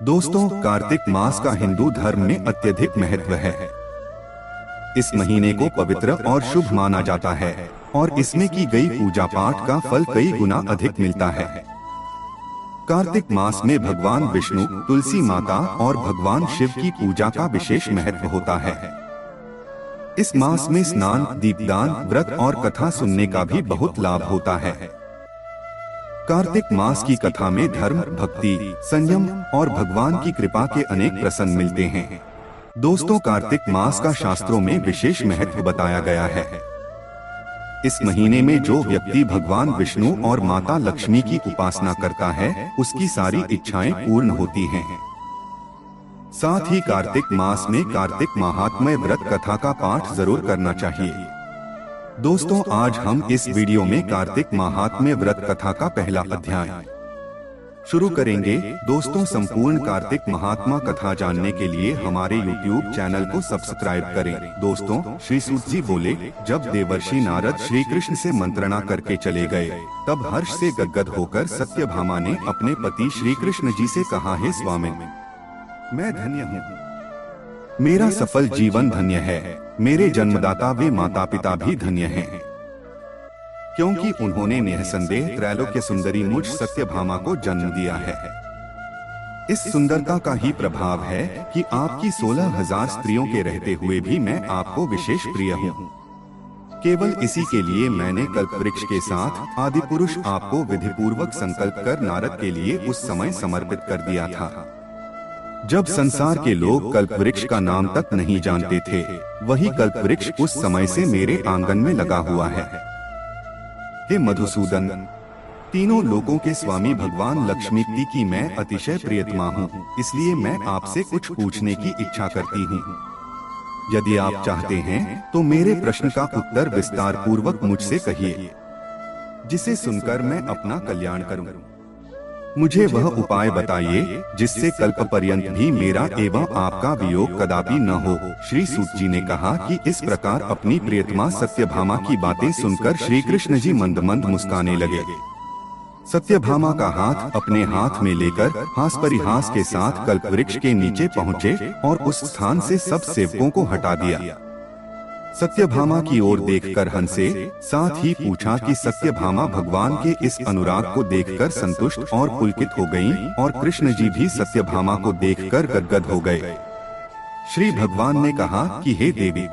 दोस्तों, कार्तिक मास का हिंदू धर्म में अत्यधिक महत्व है। इस महीने को पवित्र और शुभ माना जाता है और इसमें की गई पूजा पाठ का फल कई गुना अधिक मिलता है। कार्तिक मास में भगवान विष्णु, तुलसी माता और भगवान शिव की पूजा का विशेष महत्व होता है। इस मास में स्नान, दीपदान, व्रत और कथा सुनने का भी बहुत लाभ होता है। कार्तिक मास की कथा में धर्म, भक्ति, संयम और भगवान की कृपा के अनेक प्रसंग मिलते हैं। दोस्तों, कार्तिक मास का शास्त्रों में विशेष महत्व बताया गया है। इस महीने में जो व्यक्ति भगवान विष्णु और माता लक्ष्मी की उपासना करता है, उसकी सारी इच्छाएं पूर्ण होती हैं। साथ ही कार्तिक मास में कार्तिक महात्म्य व्रत कथा का पाठ जरूर करना चाहिए। दोस्तों, आज हम इस वीडियो में कार्तिक महात्म्य व्रत कथा का पहला अध्याय शुरू करेंगे। दोस्तों, संपूर्ण कार्तिक महात्मा कथा जानने के लिए हमारे YouTube चैनल को सब्सक्राइब करें। दोस्तों, श्री सूत जी बोले, जब देवर्षि नारद श्री कृष्ण से मंत्रणा करके चले गए, तब हर्ष से गदगद होकर सत्यभामा ने अपने पति श्री कृष्ण जी से कहा, हे स्वामी, मैं धन्य हूँ, मेरा सफल जीवन धन्य है, मेरे जन्मदाता वे माता पिता भी धन्य हैं, क्योंकि उन्होंने निःसंदेह त्रैलोक्य सुंदरी मुझ सत्यभामा को जन्म दिया है। इस सुंदरता का ही प्रभाव है कि आपकी 16,000 स्त्रियों के रहते हुए भी मैं आपको विशेष प्रिय हूँ। केवल इसी के लिए मैंने कल्पवृक्ष के साथ आदि पुरुष आपको विधिपूर्वक संकल्प कर नारद के लिए उस समय समर्पित कर दिया था। जब संसार के लोग कल्पवृक्ष का नाम तक नहीं जानते थे, वही कल्पवृक्ष उस समय से मेरे आंगन में लगा हुआ है। हे मधुसूदन, तीनों लोकों के स्वामी भगवान लक्ष्मी की मैं अतिशय प्रियतमा हूँ, इसलिए मैं आपसे कुछ पूछने की इच्छा करती हूँ। यदि आप चाहते हैं तो मेरे प्रश्न का उत्तर विस्तार पूर्वक मुझसे कहिए, जिसे सुनकर मैं अपना कल्याण करूँ। मुझे वह उपाय बताइए जिससे कल्प पर्यंत भी मेरा एवं आपका वियोग कदापि न हो। श्री सूत जी ने कहा कि इस प्रकार अपनी प्रियतमा सत्यभामा की बातें सुनकर श्री कृष्ण जी मंद मंद मुस्काने लगे। सत्यभामा का हाथ अपने हाथ में लेकर हास परिहास के साथ कल्पवृक्ष के नीचे पहुँचे और उस स्थान से सब सेवकों को हटा दिया। सत्यभामा की ओर देखकर हंसे, साथ ही पूछा कि सत्यभामा भगवान के इस अनुराग को देखकर संतुष्ट और पुलकित हो गईं और कृष्ण जी भी सत्यभामा को देखकर गदगद हो गए। श्री भगवान ने कहा कि हे देवी,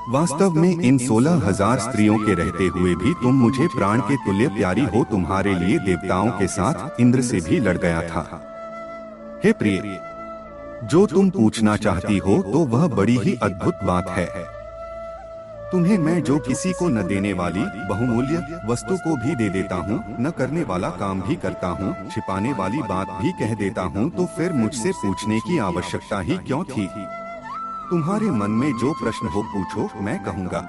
वास्तव में इन 16,000 स्त्रियों के रहते हुए भी तुम मुझे प्राण के तुल्य प्यारी हो। तुम्हारे लिए देवताओं के साथ इंद्र से भी लड़ गया था। हे प्रिय, जो तुम पूछना चाहती हो तो वह बड़ी ही अद्भुत बात है। तुम्हें मैं जो किसी को न देने वाली बहुमूल्य वस्तु को भी दे देता हूँ, न करने वाला काम भी करता हूँ, छिपाने वाली बात भी कह देता हूँ, तो फिर मुझसे पूछने की आवश्यकता ही क्यों थी? तुम्हारे मन में जो प्रश्न हो पूछो, मैं कहूँगा।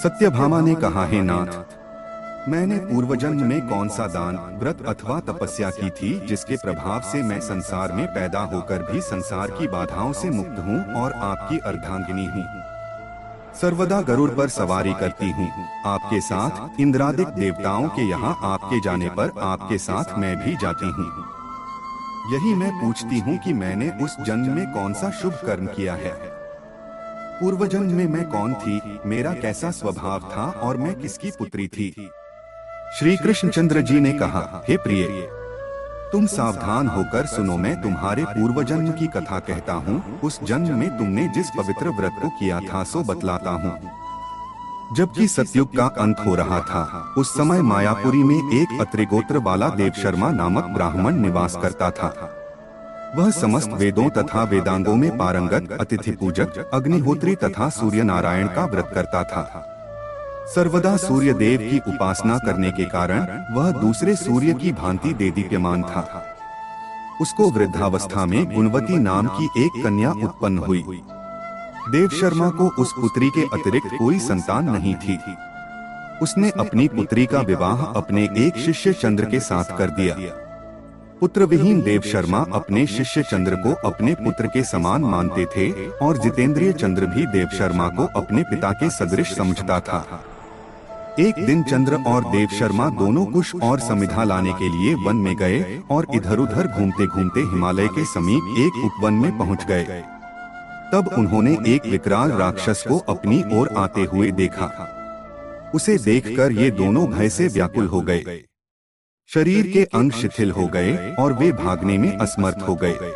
सत्यभामा ने कहा, हे नाथ, मैंने पूर्व जन्म में कौन सा दान, व्रत अथवा तपस्या की थी जिसके प्रभाव से मैं संसार में पैदा होकर भी संसार की बाधाओं से मुक्त हूँ और आपकी अर्धांगिनी हूँ। सर्वदा गरुड़ पर सवारी करती हूँ। आपके साथ इंद्रादिक देवताओं के यहाँ आपके जाने पर आपके साथ मैं भी जाती हूँ। यही मैं पूछती हूँ कि मैंने उस जन्म में कौन सा शुभ कर्म किया है। पूर्व जन्म में मैं कौन थी, मेरा कैसा स्वभाव था और मैं किसकी पुत्री थी? श्री कृष्णचंद्र जी ने कहा, हे प्रिय, तुम सावधान होकर सुनो, मैं तुम्हारे पूर्व जन्म की कथा कहता हूँ। उस जन्म में तुमने जिस पवित्र व्रत को किया था सो बतलाता हूँ। जबकि सतयुग का अंत हो रहा था, उस समय मायापुरी में एक अत्रिगोत्र वाला देवशर्मा नामक ब्राह्मण निवास करता था। वह समस्त वेदों तथा वेदांगों में पारंगत, अतिथि पूजक, अग्निहोत्री तथा सूर्य नारायण का व्रत करता था। सर्वदा सूर्य देव की उपासना करने के कारण वह दूसरे सूर्य की भांति देदीप्यमान था। उसको वृद्धावस्था में गुणवती नाम की एक कन्या उत्पन्न हुई। देवशर्मा को उस पुत्री के अतिरिक्त कोई संतान नहीं थी। उसने अपनी पुत्री का विवाह अपने एक शिष्य चंद्र के साथ कर दिया। पुत्र विहीन देवशर्मा अपने शिष्य चंद्र को अपने पुत्र के समान मानते थे और जितेंद्रिय चंद्र भी देवशर्मा को अपने पिता के सदृश समझता था। एक दिन चंद्र और देव शर्मा दोनों कुश और समिधा लाने के लिए वन में गए और इधर उधर घूमते घूमते हिमालय के समीप एक उपवन में पहुंच गए। तब उन्होंने एक विकराल राक्षस को अपनी ओर आते हुए देखा। उसे देखकर ये दोनों भय से व्याकुल हो गए। शरीर के अंग शिथिल हो गए और वे भागने में असमर्थ हो गए।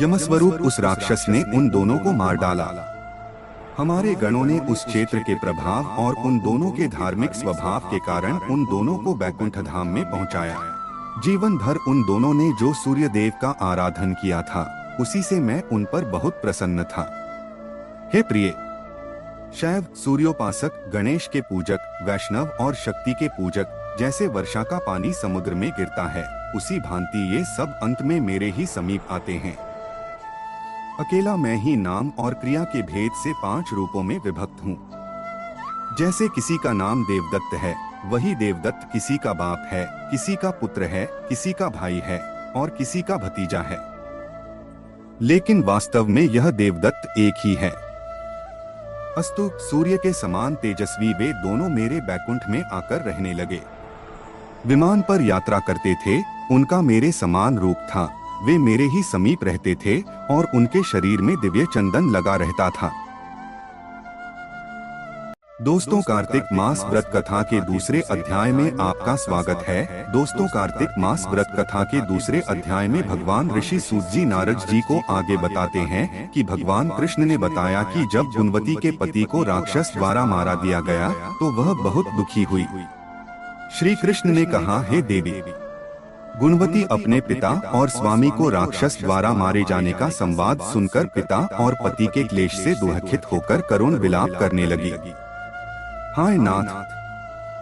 यमस्वरूप उस राक्षस ने उन दोनों को मार डाला। हमारे गणों ने उस क्षेत्र के प्रभाव और उन दोनों के धार्मिक स्वभाव के कारण उन दोनों को बैकुंठ धाम में पहुंचाया। जीवन भर उन दोनों ने जो सूर्य देव का आराधन किया था, उसी से मैं उन पर बहुत प्रसन्न था। हे प्रिय, शैव, सूर्योपासक, गणेश के पूजक, वैष्णव और शक्ति के पूजक, जैसे वर्षा का पानी समुद्र में गिरता है, उसी भांति ये सब अंत में मेरे ही समीप आते हैं। अकेला मैं ही नाम और क्रिया के भेद से 5 रूपों में विभक्त हूँ। जैसे किसी का नाम देवदत्त है, वही देवदत्त किसी का बाप है, किसी का पुत्र है, किसी का भाई है और किसी का भतीजा है। लेकिन वास्तव में यह देवदत्त एक ही है। अस्तु, सूर्य के समान तेजस्वी वे दोनों मेरे बैकुंठ में आकर रहने लगे। विमान पर यात्रा करते थे, उनका मेरे समान रूप था। वे मेरे ही समीप रहते थे और उनके शरीर में दिव्य चंदन लगा रहता था। दोस्तों, कार्तिक मास व्रत कथा के दूसरे अध्याय में आपका स्वागत है। दोस्तों, कार्तिक मास व्रत कथा के दूसरे अध्याय में भगवान ऋषि सूत जी नारद जी को आगे बताते हैं कि भगवान कृष्ण ने बताया कि जब गुणवती के पति को राक्षस द्वारा मारा दिया गया तो वह बहुत दुखी हुई। श्री कृष्ण ने कहा, हे देवी, गुणवती अपने पिता और स्वामी को राक्षस द्वारा मारे जाने का संवाद सुनकर पिता और पति के क्लेश से दुखित होकर करुण विलाप करने लगी। हाय नाथ,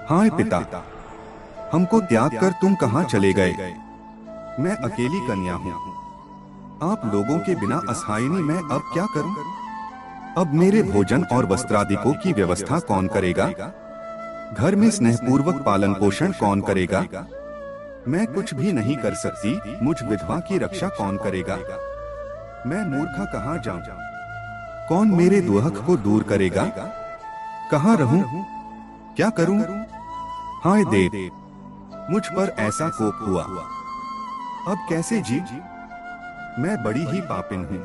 हाय पिता, हमको त्याग कर तुम कहाँ चले गए? मैं अकेली कन्या हूँ। आप लोगों के बिना असहायनी मैं अब क्या करूँ? अब मेरे भोजन और वस्त्रादिकों की व्यवस्था कौन करेगा? घर में स्नेहपूर्वक पालन पोषण कौन करेगा? मैं कुछ भी नहीं कर सकती, मुझ विधवा की रक्षा कौन करेगा? मैं मूर्खा कहाँ जाऊं? कौन मेरे दुख को दूर करेगा? कहाँ रहूं? क्या करूं? हाय देव, मुझ पर ऐसा कोप हुआ, अब कैसे जी? मैं बड़ी ही पापिन हूँ।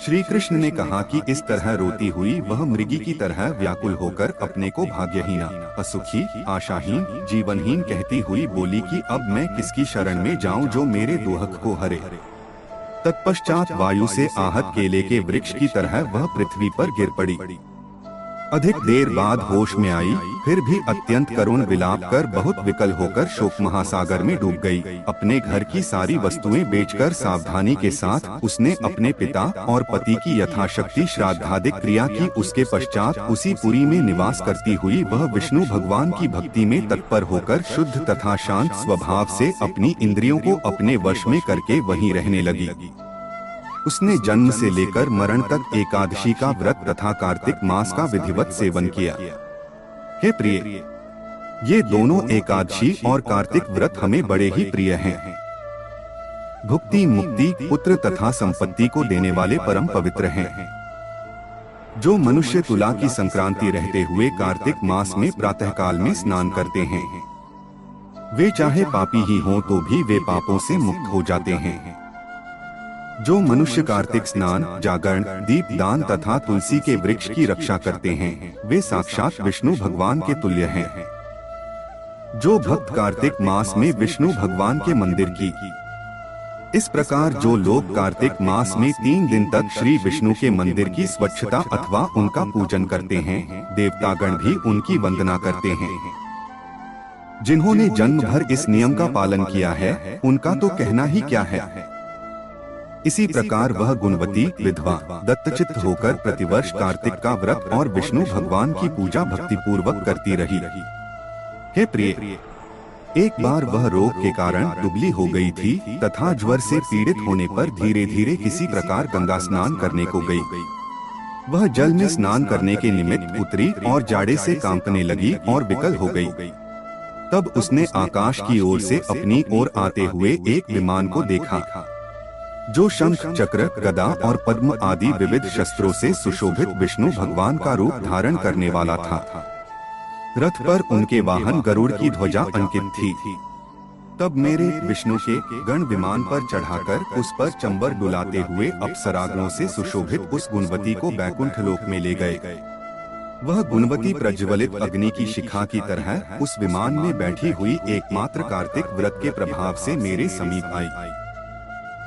श्री कृष्ण ने कहा कि इस तरह रोती हुई वह मृगी की तरह व्याकुल होकर अपने को भाग्यहीना, असुखी, आशाहीन, जीवनहीन कहती हुई बोली कि अब मैं किसकी शरण में जाऊं जो मेरे दुख को हरे। तत्पश्चात वायु से आहत केले के वृक्ष की तरह वह पृथ्वी पर गिर पड़ी। अधिक देर बाद होश में आई, फिर भी अत्यंत करुण विलाप कर बहुत विकल होकर शोक महासागर में डूब गई। अपने घर की सारी वस्तुएं बेचकर सावधानी के साथ उसने अपने पिता और पति की यथाशक्ति श्राद्धादिक क्रिया की। उसके पश्चात उसी पुरी में निवास करती हुई वह विष्णु भगवान की भक्ति में तत्पर होकर शुद्ध तथा शांत स्वभाव से अपनी इंद्रियों को अपने वश में करके वहीं रहने लगी। उसने जन्म से लेकर मरण तक एकादशी का व्रत तथा कार्तिक मास का विधिवत सेवन किया। हे प्रिय, ये दोनों एकादशी और कार्तिक व्रत हमें बड़े ही प्रिय हैं। भुक्ति, मुक्ति, पुत्र तथा संपत्ति को देने वाले परम पवित्र हैं। जो मनुष्य तुला की संक्रांति रहते हुए कार्तिक मास में प्रातःकाल में स्नान करते हैं, वे चाहे पापी ही हों तो भी वे पापों से मुक्त हो जाते हैं। जो मनुष्य कार्तिक स्नान, जागरण, दीप दान तथा तुलसी के वृक्ष की रक्षा करते हैं, वे साक्षात विष्णु भगवान के तुल्य हैं। जो भक्त कार्तिक मास में विष्णु भगवान के मंदिर की, इस प्रकार जो लोग कार्तिक मास में 3 दिन तक श्री विष्णु के मंदिर की स्वच्छता अथवा उनका पूजन करते हैं, देवतागण भी उनकी वंदना करते हैं। जिन्होंने जन्म भर इस नियम का पालन किया है, उनका तो कहना ही क्या है। इसी प्रकार वह गुणवती विधवा दत्तचित्त होकर प्रतिवर्ष कार्तिक का व्रत और विष्णु भगवान की पूजा भक्ति पूर्वक करती रही। हे प्रिय, एक बार वह रोग के कारण दुबली हो गई थी तथा ज्वर से पीड़ित होने पर धीरे धीरे किसी प्रकार गंगा स्नान करने को गई। वह जल में स्नान करने के निमित्त उतरी और जाड़े से कांपने लगी और विकल हो गई। तब उसने आकाश की ओर से अपनी ओर आते हुए एक विमान को देखा, जो शंख, चक्र, गदा और पद्म आदि विविध शस्त्रों से सुशोभित विष्णु भगवान का रूप धारण करने वाला था। रथ पर उनके वाहन गरुड़ की ध्वजा अंकित थी। तब मेरे विष्णु के गण विमान पर चढ़ाकर उस पर चंबर डुलाते हुए अप्सरागणों से सुशोभित उस गुणवती को बैकुंठ लोक में ले गए। वह गुणवती प्रज्वलित अग्नि की शिखा की तरह उस विमान में बैठी हुई एकमात्र कार्तिक व्रत के प्रभाव से मेरे समीप आई।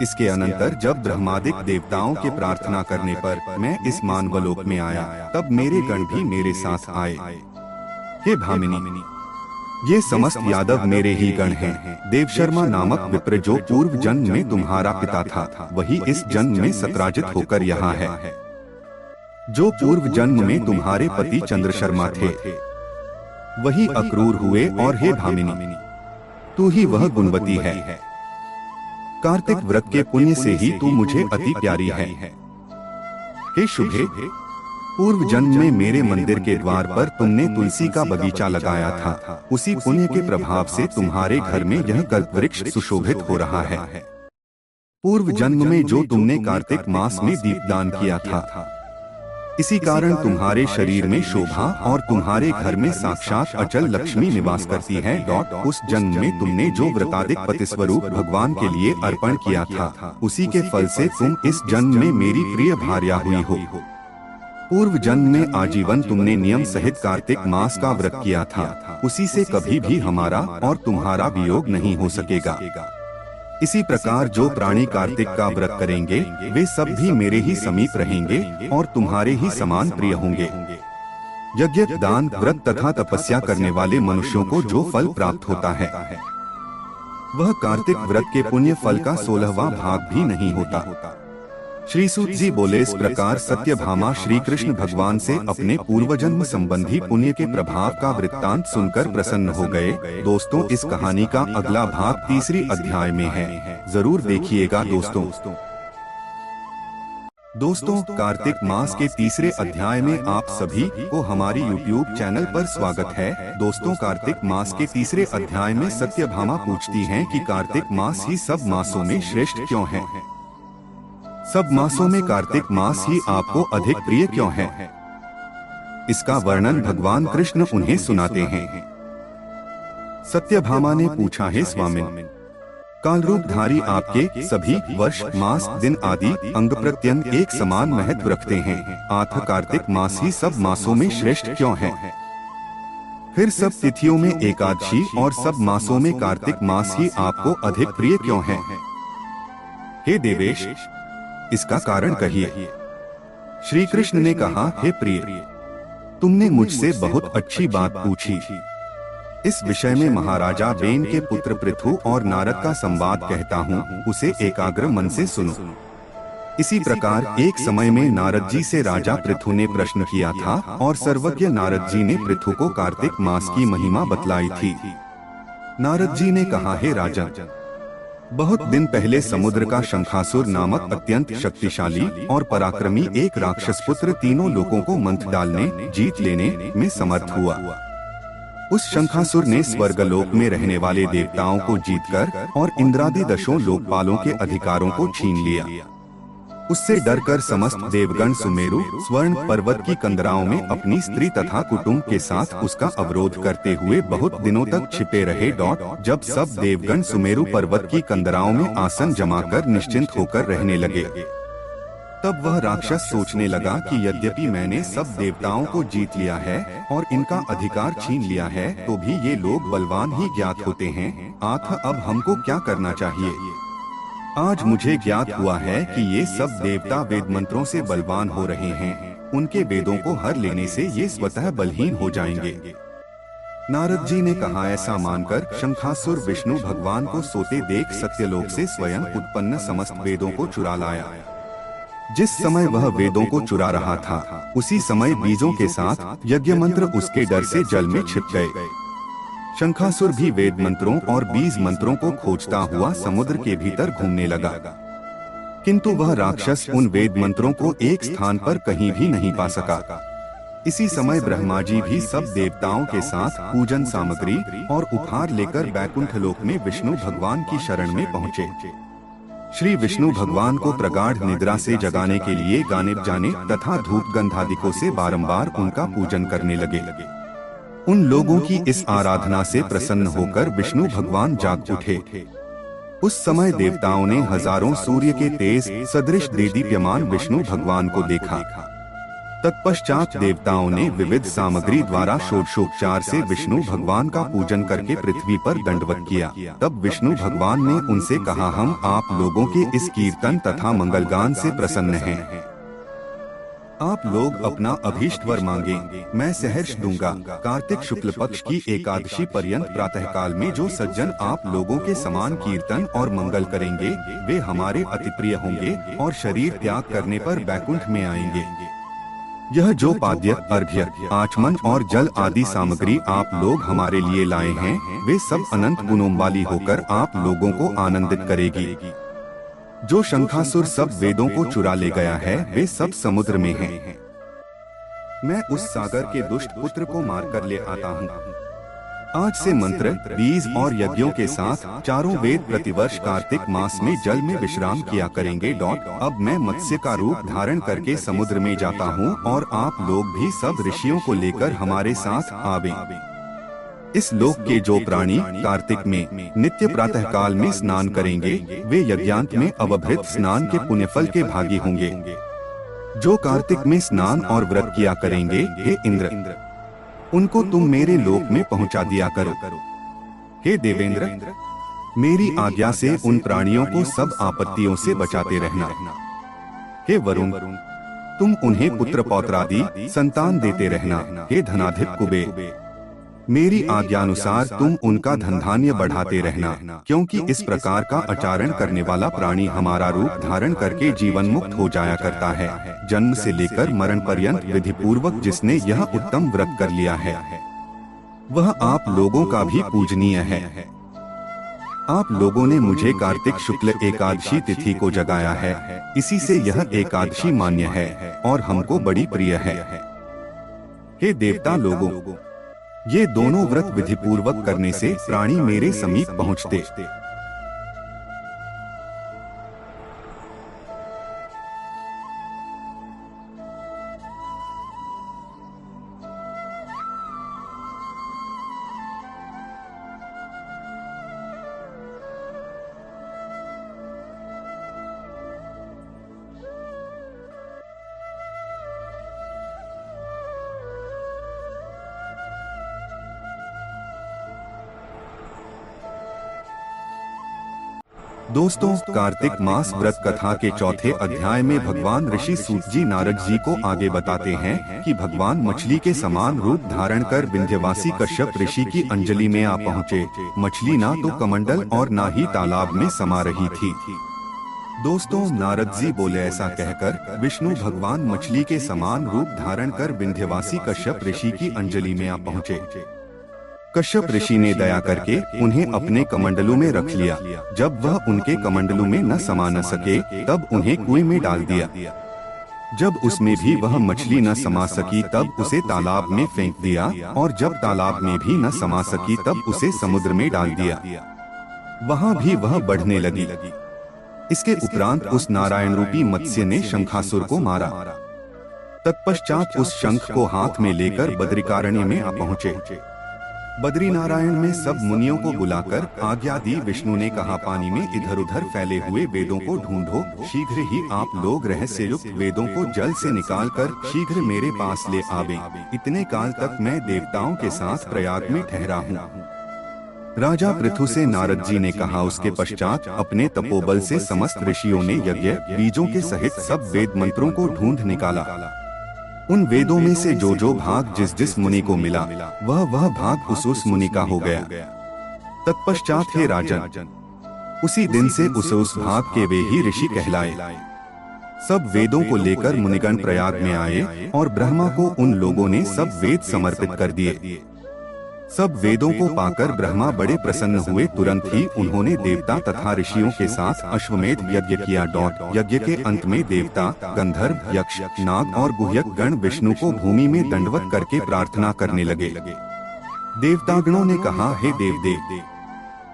इसके अनंतर जब ब्रह्मादिक देवताओं के प्रार्थना करने पर मैं इस मानवलोक में आया, तब मेरे गण भी मेरे साथ आए। हे भामिनी, ये समस्त यादव मेरे ही गण हैं। देवशर्मा नामक विप्र जो पूर्व जन्म में तुम्हारा पिता था, वही इस जन्म में सत्राजित होकर यहाँ है। जो पूर्व जन्म में तुम्हारे पति चंद्रशर्मा थे, वही अक्रूर हुए। और हे भामिनी, तू ही वह गुणवती है। कार्तिक व्रत के पुण्य से ही तू मुझे अति प्यारी है। हे शुभे, पूर्व जन्म में मेरे मंदिर के द्वार पर तुमने तुलसी का बगीचा लगाया था। उसी पुण्य के प्रभाव से तुम्हारे घर में यह कल्पवृक्ष सुशोभित हो रहा है। पूर्व जन्म में जो तुमने कार्तिक मास में दीपदान किया था, इसी कारण तुम्हारे शरीर में शोभा और तुम्हारे घर में साक्षात अचल लक्ष्मी निवास करती है। उस जन्म में तुमने जो व्रतादिक पतिस्वरूप भगवान के लिए अर्पण किया था, उसी के फल से तुम इस जन्म में मेरी प्रिय भार्या हुई हो। पूर्व जन्म में आजीवन तुमने नियम सहित कार्तिक मास का व्रत किया था, उसी से कभी भी हमारा और तुम्हारा वियोग नहीं हो सकेगा। इसी प्रकार जो प्राणी कार्तिक का व्रत करेंगे, वे सब भी मेरे ही समीप रहेंगे और तुम्हारे ही समान प्रिय होंगे। यज्ञ, दान, व्रत तथा तपस्या करने वाले मनुष्यों को जो फल प्राप्त होता है, वह कार्तिक व्रत के पुण्य फल का 16वां भाग भी नहीं होता। श्री सूत जी बोले, इस प्रकार सत्यभामा श्री कृष्ण भगवान से अपने पूर्वजन्म संबंधी पुण्य के प्रभाव का वृत्तांत सुनकर प्रसन्न हो गए। दोस्तों, इस कहानी का अगला भाग तीसरी अध्याय में है, जरूर देखिएगा दोस्तों। कार्तिक मास के तीसरे अध्याय में आप सभी को हमारी YouTube चैनल पर स्वागत है। दोस्तों, कार्तिक मास के तीसरे अध्याय में सत्यभामा पूछती हैं कि कार्तिक मास ही सब मासों में श्रेष्ठ क्यों है? सब मासों में कार्तिक मास ही आपको अधिक प्रिय क्यों है? इसका वर्णन भगवान कृष्ण उन्हें सुनाते हैं। सत्यभामा ने पूछा, हे स्वामिन, काल रूपधारी आपके सभी वर्ष, मास, दिन आदि अंग प्रत्यंग एक समान महत्व रखते हैं, आथ कार्तिक मास ही सब मासों में श्रेष्ठ क्यों है? फिर सब तिथियों में एकादशी और सब मासों में कार्तिक मास ही आपको अधिक प्रिय क्यों है? हे देवेश, इसका कारण कहिए। श्री कृष्ण ने कहा, हे प्रिय, तुमने मुझसे बहुत अच्छी बात पूछी। इस विषय में महाराजा बेन के पुत्र पृथु और नारद का संवाद कहता हूँ, उसे एकाग्र मन से सुनो। इसी प्रकार एक समय में नारद जी से राजा पृथु ने प्रश्न किया था और सर्वज्ञ नारद जी ने पृथु को कार्तिक मास की महिमा बतलाई थी। नारद जी ने कहा, हे राजन, बहुत दिन पहले समुद्र का शंखासुर नामक अत्यंत शक्तिशाली और पराक्रमी एक राक्षस पुत्र तीनों लोगों को मंथ डालने, जीत लेने में समर्थ हुआ। उस शंखासुर ने स्वर्गलोक में रहने वाले देवताओं को जीतकर और इंद्रादि दशों लोकपालों के अधिकारों को छीन लिया। उससे डरकर समस्त देवगण सुमेरु स्वर्ण पर्वत की कंदराओं में अपनी स्त्री तथा कुटुंब के साथ उसका अवरोध करते हुए बहुत दिनों तक छिपे रहे। जब सब देवगण सुमेरु पर्वत की कंदराओं में आसन जमाकर निश्चिंत होकर रहने लगे, तब वह राक्षस सोचने लगा कि यद्यपि मैंने सब देवताओं को जीत लिया है और इनका अधिकार छीन लिया है, तो भी ये लोग बलवान ही ज्ञात होते हैं। आथ अब हमको क्या करना चाहिए? आज मुझे ज्ञात हुआ है कि ये सब देवता वेद मंत्रों से बलवान हो रहे हैं। उनके वेदों को हर लेने से ये स्वतः बलहीन हो जाएंगे। नारद जी ने कहा, ऐसा मानकर शंखासुर विष्णु भगवान को सोते देख सत्यलोक से स्वयं उत्पन्न समस्त वेदों को चुरा लाया। जिस समय वह वेदों को चुरा रहा था, उसी समय बीजों के साथ यज्ञ मंत्र उसके डर से जल में छिप गए। शंखासुर भी वेद मंत्रों और बीज मंत्रों को खोजता हुआ समुद्र के भीतर घूमने लगा, किंतु वह राक्षस उन वेद मंत्रों को एक स्थान पर कहीं भी नहीं पा सका। इसी समय ब्रह्मा जी भी सब देवताओं के साथ पूजन सामग्री और उपहार लेकर बैकुंठ लोक में विष्णु भगवान की शरण में पहुँचे। श्री विष्णु भगवान को प्रगाढ़ निद्रा से जगाने के लिए गाने बजाने तथा धूप गंधादिकों से बारंबार उनका पूजन करने लगे। उन लोगों की इस आराधना से प्रसन्न होकर विष्णु भगवान जाग उठे। उस समय देवताओं ने हजारों सूर्य के तेज सदृश देदीप्यमान विष्णु भगवान को देखा। तत्पश्चात देवताओं ने विविध सामग्री द्वारा षोडशोपचार से विष्णु भगवान का पूजन करके पृथ्वी पर दंडवत किया। तब विष्णु भगवान ने उनसे कहा, हम आप लोगों के इस कीर्तन तथा मंगलगान से प्रसन्न हैं। आप लोग अपना अभीष्ट वर मांगे, मैं सहर्ष दूंगा। कार्तिक शुक्ल पक्ष की एकादशी पर्यंत प्रातःकाल में जो सज्जन आप लोगों के समान कीर्तन और मंगल करेंगे, वे हमारे अति प्रिय होंगे और शरीर त्याग करने पर बैकुंठ में आएंगे। यह जो पाद्य, अर्घ्य, आचमन और जल आदि सामग्री आप लोग हमारे लिए लाए हैं, वे सब अनंत गुणों वाली होकर आप लोगों को आनंदित करेगी। जो शंखासुर सब वेदों को चुरा ले गया है, वे सब समुद्र में हैं। मैं उस सागर के दुष्ट पुत्र को मारकर ले आता हूँ। आज से मंत्र, बीज और यज्ञों के साथ चारों वेद प्रतिवर्ष कार्तिक मास में जल में विश्राम किया करेंगे। अब मैं मत्स्य का रूप धारण करके समुद्र में जाता हूँ और आप लोग भी सब ऋषियों को लेकर हमारे साथ आवे। इस लोक के जो प्राणी कार्तिक में नित्य प्रातः काल में स्नान करेंगे, वे यज्ञांत में अवभृत स्नान के पुण्यफल के भागी होंगे। जो कार्तिक में स्नान और व्रत किया करेंगे, हे इंद्र, उनको तुम मेरे लोक में पहुंचा दिया करो। हे देवेंद्र, मेरी आज्ञा से उन प्राणियों को सब आपत्तियों से बचाते रहना। हे वरुण, तुम उन्हें पुत्र पौत्रादि संतान देते रहना। हे धनाधिप कुबेर, मेरी आज्ञानुसार तुम उनका धन धान्य बढ़ाते रहना, क्योंकि इस प्रकार का आचरण करने वाला प्राणी हमारा रूप धारण करके जीवन मुक्त हो जाया करता है। जन्म से लेकर मरण पर्यंत विधि पूर्वक जिसने यह उत्तम व्रत कर लिया है, वह आप लोगों का भी पूजनीय है। आप लोगों ने मुझे कार्तिक शुक्ल एकादशी तिथि को जगाया है, इसी से यह एकादशी मान्य है और हमको बड़ी प्रिय है। हे देवता लोगों, ये दोनों व्रत विधि पूर्वक करने से प्राणी मेरे समीप पहुँचते। दोस्तों, कार्तिक मास व्रत कथा के चौथे अध्याय में भगवान ऋषि सूत जी नारद जी को आगे बताते हैं कि भगवान मछली के समान रूप धारण कर विंध्यवासी कश्यप ऋषि की अंजलि में आ पहुँचे। मछली ना तो कमंडल और ना ही तालाब में समा रही थी। दोस्तों, नारद जी बोले, ऐसा कहकर विष्णु भगवान मछली के समान रूप धारण कर विंध्यवासी कश्यप ऋषि की अंजलि में आ पहुँचे। कश्यप ऋषि ने दया करके उन्हें अपने कमंडलों में रख लिया। जब वह उनके कमंडलों में न समा न सके, तब उन्हें कुएं में डाल दिया। जब उसमें भी वह मछली न समा सकी, तब उसे तालाब में फेंक दिया, और जब तालाब में भी न समा सकी, तब उसे समुद्र में डाल दिया। वहाँ भी वह बढ़ने लगी। इसके उपरांत उस नारायण रूपी मत्स्य ने शंखासुर को मारा। तत्पश्चात उस शंख को हाथ में लेकर बद्रिकारण्य में आ पहुँचे। बद्री नारायण में सब मुनियों को बुलाकर आज्ञा दी। विष्णु ने कहा, पानी में इधर उधर फैले हुए वेदों को ढूंढो। शीघ्र ही आप लोग रहस्य युक्त वेदों को जल से निकालकर शीघ्र मेरे पास ले आवे। इतने काल तक मैं देवताओं के साथ प्रयाग में ठहरा हूँ। राजा पृथु से नारद जी ने कहा। उसके पश्चात अपने तपोबल से समस्त ऋषियों ने यज्ञ बीजों के सहित सब वेद मंत्रों को ढूंढ निकाला। उन वेदों में से जो जो भाग जिस जिस मुनि को मिला, वह भाग उस मुनि का हो गया। तत्पश्चात, हे राजन, उसी दिन से उस भाग के वे ही ऋषि कहलाए। सब वेदों को लेकर मुनिगण प्रयाग में आए और ब्रह्मा को उन लोगों ने सब वेद समर्पित कर दिए। सब वेदों को पाकर ब्रह्मा बड़े प्रसन्न हुए। तुरंत ही उन्होंने देवता तथा ऋषियों के साथ अश्वमेध यज्ञ किया। यज्ञ के अंत में देवता, गंधर्व, यक्ष, नाग और गुह्यक गण विष्णु को भूमि में दंडवत करके प्रार्थना करने लगे। देवतागणों ने कहा, हे देवदेव,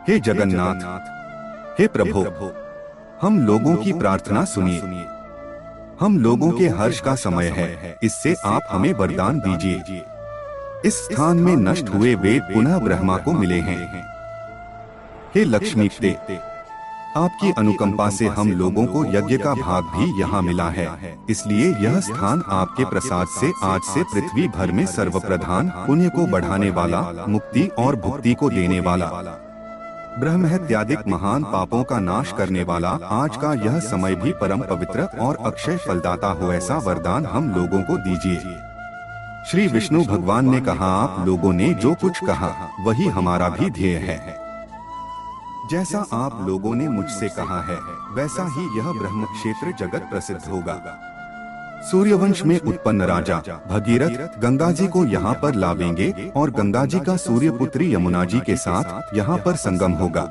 हे जगन्नाथ, हे प्रभु, हम लोगों की प्रार्थना सुनिए। हम लोगों के हर्ष का समय है, इससे आप हमें वरदान दीजिए। इस स्थान में नष्ट हुए वेद पुनः ब्रह्मा को मिले हैं। हे लक्ष्मीपते, आपकी अनुकंपा से हम लोगों को यज्ञ का भाग भी यहाँ मिला है, इसलिए यह स्थान आपके प्रसाद से आज से पृथ्वी भर में सर्वप्रधान, पुण्य को बढ़ाने वाला, मुक्ति और भुक्ति को देने वाला, ब्रह्म हत्यादिक महान पापों का नाश करने वाला आज का यह समय भी परम पवित्र और अक्षय फलदाता हो, ऐसा वरदान हम लोगों को दीजिए। श्री विष्णु भगवान ने कहा, आप लोगों ने जो कुछ कहा वही हमारा भी ध्येय है। जैसा आप लोगों ने मुझसे कहा है वैसा ही यह ब्रह्म क्षेत्र जगत प्रसिद्ध होगा। सूर्यवंश में उत्पन्न राजा भगीरथ गंगा जी को यहाँ पर लावेंगे और गंगा जी का सूर्यपुत्री यमुना जी के साथ यहाँ पर संगम होगा।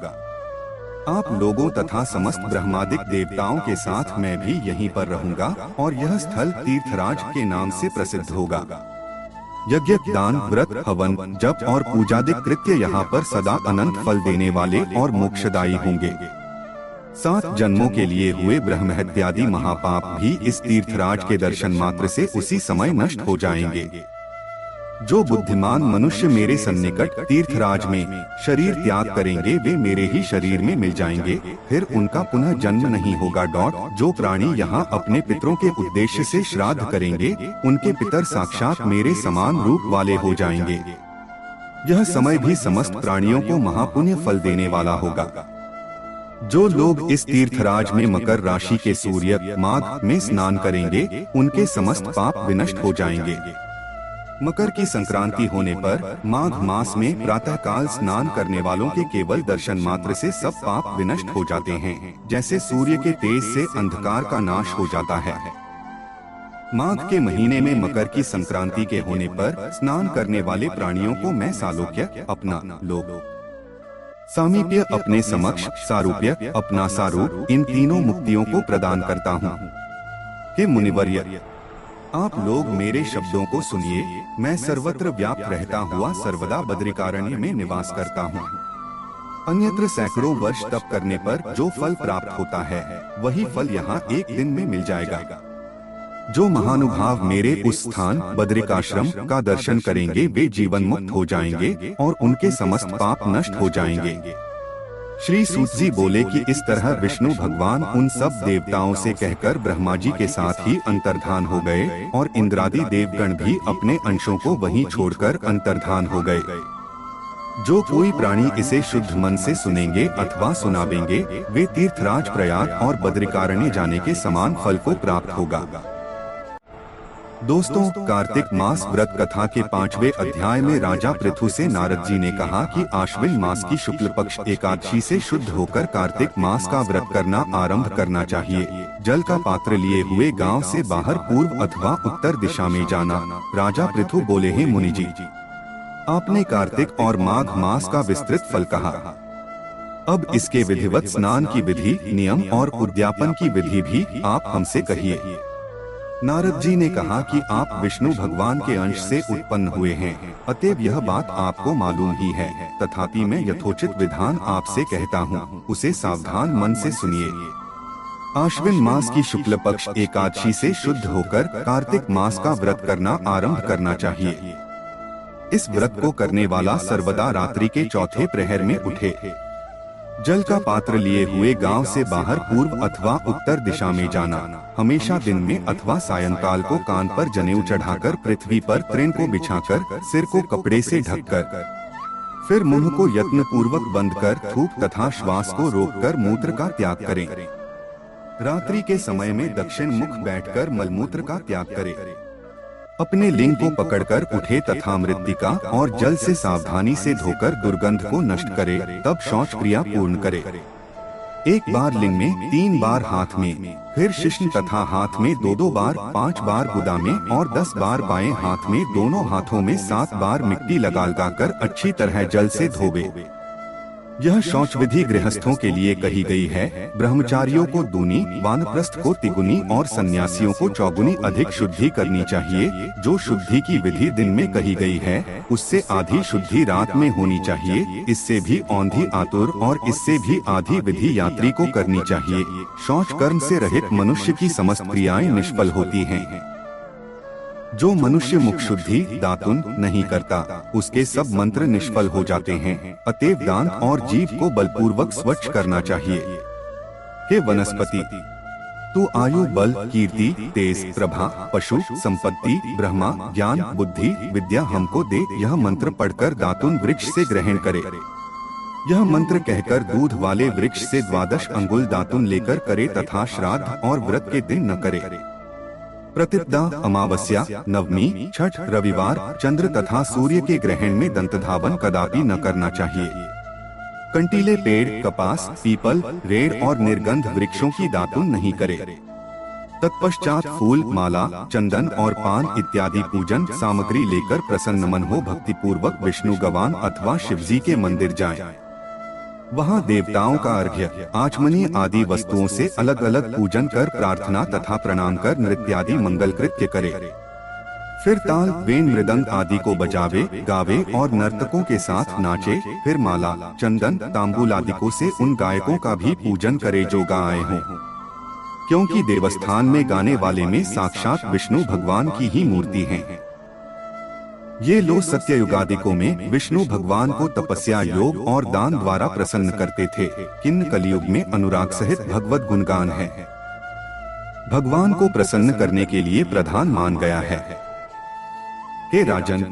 आप लोगों तथा समस्त ब्रह्मादिक देवताओं के साथ मैं भी यहीं पर रहूंगा और यह स्थल तीर्थराज के नाम से प्रसिद्ध होगा। यज्ञ, दान, व्रत, हवन, जप और पूजादिक कृत्य यहाँ पर सदा अनंत फल देने वाले और मोक्षदायी होंगे। 7 जन्मों के लिए हुए ब्रह्म हत्यादि महापाप भी इस तीर्थराज के दर्शन मात्र से उसी समय नष्ट हो जाएंगे। जो बुद्धिमान मनुष्य मेरे सन्निकट तीर्थराज में शरीर त्याग करेंगे वे मेरे ही शरीर में मिल जाएंगे, फिर उनका पुनः जन्म नहीं होगा। जो प्राणी यहाँ अपने पितरों के उद्देश्य से श्राद्ध करेंगे उनके पितर साक्षात मेरे समान रूप वाले हो जाएंगे। यह समय भी समस्त प्राणियों को महापुण्य फल देने वाला होगा। जो लोग इस तीर्थराज में मकर राशि के सूर्य माघ में स्नान करेंगे उनके समस्त पाप विनष्ट हो जाएंगे। मकर की संक्रांति होने पर माघ मास में प्रातः काल स्नान करने वालों के केवल दर्शन मात्र से सब पाप विनष्ट हो जाते हैं, जैसे सूर्य के तेज से अंधकार का नाश हो जाता है। माघ के महीने में मकर की संक्रांति के होने पर स्नान करने वाले प्राणियों को मैं सालोक्य अपना लोक, सामीप्य अपने समक्ष, सारूप्य अपना सारूप, इन तीनों मुक्तियों को प्रदान करता हूँ। हे मुनिवर्य, आप लोग मेरे शब्दों को सुनिए। मैं सर्वत्र व्याप्त रहता हुआ सर्वदा बद्रिकारण्य में निवास करता हूँ। अन्यत्र सैकड़ों वर्ष तप करने पर जो फल प्राप्त होता है वही फल यहाँ एक दिन में मिल जाएगा। जो महानुभाव मेरे उस स्थान बद्रिकाश्रम का दर्शन करेंगे वे जीवन मुक्त हो जाएंगे और उनके समस्त पाप नष्ट हो जाएंगे। श्री सूत जी बोले कि इस तरह विष्णु भगवान उन सब देवताओं से कहकर ब्रह्मा जी के साथ ही अंतर्धान हो गए और इंद्रादि देवगण भी अपने अंशों को वहीं छोड़कर अंतर्धान हो गए। जो कोई प्राणी इसे शुद्ध मन से सुनेंगे अथवा सुनावेंगे वे तीर्थराज प्रयाग और बद्रिकारण्य जाने के समान फल को प्राप्त होगा। दोस्तों, कार्तिक मास व्रत कथा के 5वें अध्याय में राजा पृथु से नारद जी ने कहा कि आश्विन मास की शुक्ल पक्ष एकादशी से शुद्ध होकर कार्तिक मास का व्रत करना आरंभ करना चाहिए। जल का पात्र लिए हुए गांव से बाहर पूर्व अथवा उत्तर दिशा में जाना। राजा पृथु बोले, हे मुनि जी, आपने कार्तिक और माघ मास का विस्तृत फल कहा, अब इसके विधिवत स्नान की विधि, नियम और उद्यापन की विधि भी आप हमसे कहिए। नारद जी ने कहा कि आप विष्णु भगवान के अंश से उत्पन्न हुए हैं, अतएव यह बात आपको मालूम ही है, तथापि मैं यथोचित विधान आपसे कहता हूँ, उसे सावधान मन से सुनिए। आश्विन मास की शुक्ल पक्ष एकादशी से शुद्ध होकर कार्तिक मास का व्रत करना आरंभ करना चाहिए। इस व्रत को करने वाला सर्वदा रात्रि के चौथे प्रहर में उठे, जल का पात्र लिए हुए गांव से बाहर पूर्व अथवा उत्तर दिशा में जाना, हमेशा दिन में अथवा सायंकाल को कान पर जनेऊ चढ़ाकर पृथ्वी पर तृण को बिछाकर सिर को कपड़े से ढककर, फिर मुंह को यत्न पूर्वक बंद कर थूक तथा श्वास को रोककर मूत्र का त्याग करें। रात्रि के समय में दक्षिण मुख बैठकर मलमूत्र का त्याग करें। अपने लिंग को पकड़कर उठे तथा मृत्तिका और जल से सावधानी से धोकर दुर्गंध को नष्ट करे, तब शौच क्रिया पूर्ण करे। 1 बार लिंग में, 3 बार हाथ में, फिर शिश्न तथा हाथ में 2-2 बार, 5 बार गुदा में और 10 बार बाएं हाथ में, दोनों हाथों में 7 बार मिट्टी लगाकर अच्छी तरह जल से धोवे। यह शौच विधि गृहस्थों के लिए कही गई है। ब्रह्मचारियों को दूनी, वानप्रस्थ को तिगुनी और सन्यासियों को चौगुनी अधिक शुद्धि करनी चाहिए। जो शुद्धि की विधि दिन में कही गई है उससे आधी शुद्धि रात में होनी चाहिए। इससे भी औंधी आतुर और इससे भी आधी विधि यात्री को करनी चाहिए। शौच कर्म से रहित मनुष्य की समस्त क्रियाएं निष्फल होती हैं। जो मनुष्य मुख शुद्धि दातुन नहीं करता, उसके सब मंत्र निष्फल हो जाते हैं। अतएव दांत और जीभ को बलपूर्वक स्वच्छ करना चाहिए। हे वनस्पति, तू आयु, बल, कीर्ति, तेज, प्रभा, पशु, संपत्ति, ब्रह्मा, ज्ञान, बुद्धि, विद्या हमको दे। यह मंत्र पढ़कर दातुन वृक्ष से ग्रहण करे। यह मंत्र कहकर दूध वाले वृक्ष से 12 अंगुल दातुन लेकर करे तथा श्राद्ध और व्रत के दिन न करे। प्रतिपदा, अमावस्या, नवमी, छठ, रविवार, चंद्र तथा सूर्य के ग्रहण में दंतधावन कदापि न करना चाहिए। कंटीले पेड़, कपास, पीपल, रेड़ और निर्गंध वृक्षों की दातुन नहीं करे। तत्पश्चात फूल, माला, चंदन और पान इत्यादि पूजन सामग्री लेकर प्रसन्न मन हो भक्ति पूर्वक विष्णु गवान अथवा शिवजी के मंदिर जाए। वहाँ देवताओं का अर्घ्य, आचमनी आदि वस्तुओं से अलग अलग पूजन कर प्रार्थना तथा प्रणाम कर नृत्यादि मंगल कृत्य करे। फिर ताल, वेण, मृदंग आदि को बजावे, गावे और नर्तकों के साथ नाचे। फिर माला, चंदन, तांबूल आदिकों से उन गायकों का भी पूजन करे जो गा आए हों, क्योंकि देवस्थान में गाने वाले में साक्षात विष्णु भगवान की ही मूर्ति है। ये लोग सत्ययुगादिकों में विष्णु भगवान को तपस्या, योग और दान द्वारा प्रसन्न करते थे, किंतु कलयुग में अनुराग सहित भगवत गुणगान है। भगवान को प्रसन्न करने के लिए प्रधान मान गया है। हे राजन,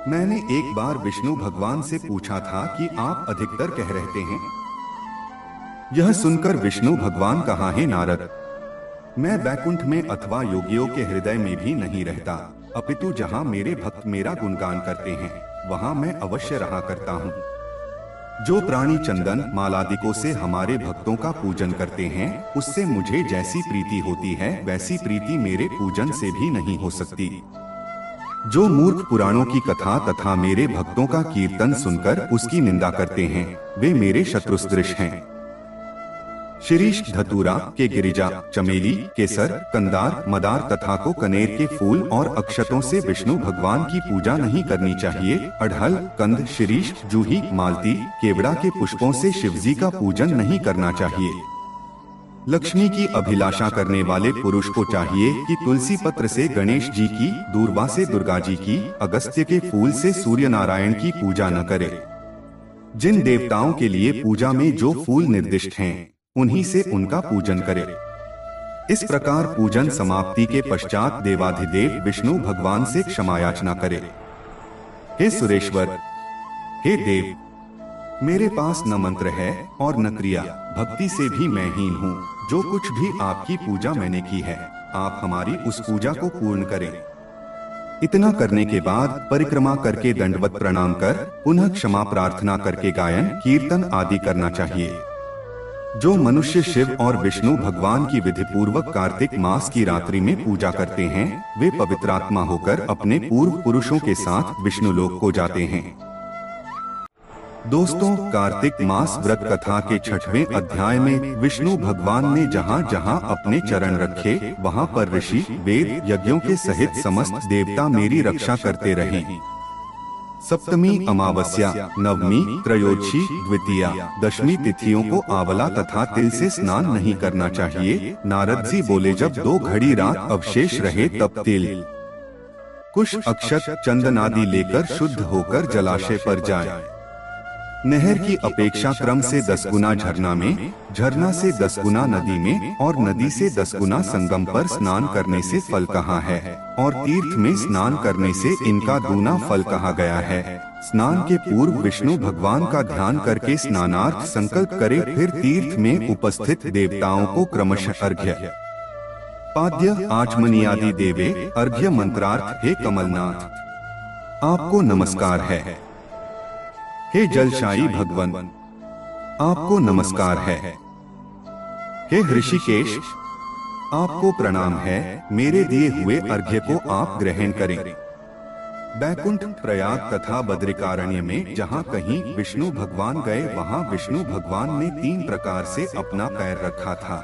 मैंने एक बार विष्णु भगवान से पूछा था कि आप अधिकतर कह रहते हैं। यह सुनकर विष्णु भगवान कहा, हे नारद, मैं बैकुंठ में अथवा योगियों के हृदय में भी नहीं रहता, अपितु जहाँ मेरे भक्त मेरा गुणगान करते हैं वहाँ मैं अवश्य रहा करता हूँ। जो प्राणी चंदन मालादिकों से हमारे भक्तों का पूजन करते हैं, उससे मुझे जैसी प्रीति होती है वैसी प्रीति मेरे पूजन से भी नहीं हो सकती। जो मूर्ख पुराणों की कथा तथा मेरे भक्तों का कीर्तन सुनकर उसकी निंदा करते हैं, वे मेरे शत्रुसदृश हैं। शिरीष, धतूरा के गिरिजा, चमेली, केसर, कंदार, मदार तथा को कनेर के फूल और अक्षतों से विष्णु भगवान की पूजा नहीं करनी चाहिए। अड़हल, कंद, शिरीष, जूही, मालती, केवड़ा के पुष्पों से शिवजी का पूजन नहीं करना चाहिए। लक्ष्मी की अभिलाषा करने वाले पुरुष को चाहिए कि तुलसी पत्र से गणेश जी की, दूर्वा से दुर्गा जी की, अगस्त्य के फूल से सूर्य नारायण की पूजा न करे। जिन देवताओं के लिए पूजा में जो फूल निर्दिष्ट हैं, उन्हीं से उनका पूजन करे। इस प्रकार पूजन समाप्ति के पश्चात देवाधिदेव विष्णु भगवान से क्षमा याचना करे। हे सुरेश्वर, हे देव, मेरे पास न मंत्र है और न क्रिया, भक्ति से भी मैं हीन हूँ। जो कुछ भी आपकी पूजा मैंने की है, आप हमारी उस पूजा को पूर्ण करें। इतना करने के बाद परिक्रमा करके दंडवत प्रणाम कर पुनः क्षमा प्रार्थना करके गायन, कीर्तन आदि करना चाहिए। जो मनुष्य शिव और विष्णु भगवान की विधि पूर्वक कार्तिक मास की रात्रि में पूजा करते हैं, वे पवित्रात्मा होकर अपने पूर्व पुरुषों के साथ विष्णु लोक को जाते हैं। दोस्तों, कार्तिक मास व्रत कथा के 6वें अध्याय में विष्णु भगवान ने जहाँ जहाँ अपने चरण रखे, वहाँ पर ऋषि, वेद, यज्ञों के सहित समस्त देवता मेरी रक्षा करते रहे। सप्तमी, अमावस्या, नवमी, त्रयोदशी, द्वितीया, दशमी तिथियों को आंवला तथा तिल से स्नान नहीं करना चाहिए। नारद जी बोले, जब 2 घड़ी रात अवशेष रहे तब तिल, कुश, अक्षत, चंदन आदि लेकर शुद्ध होकर जलाशय पर जाए। नहर की अपेक्षा क्रम से 10 गुना झरना में, झरना से 10 गुना नदी में और नदी से 10 गुना संगम पर स्नान करने से फल कहा है, और तीर्थ में स्नान करने से इनका दूना फल कहा गया है। स्नान के पूर्व विष्णु भगवान का ध्यान करके स्नानार्थ संकल्प करे, फिर तीर्थ में उपस्थित देवताओं को क्रमशः अर्घ्य, पाद्य, आचमनी आदि देवे। अर्घ्य मंत्रार्थ, हे कमलनाथ, आपको नमस्कार है। हे जलशायी भगवन, आपको नमस्कार है। हे ऋषिकेश, आपको प्रणाम है। मेरे दिए हुए अर्घ्य को आप ग्रहण करें। बैकुंठ, प्रयाग तथा बद्रिकारण्य में जहाँ कहीं विष्णु भगवान गए, वहाँ विष्णु भगवान ने 3 प्रकार से अपना पैर रखा था।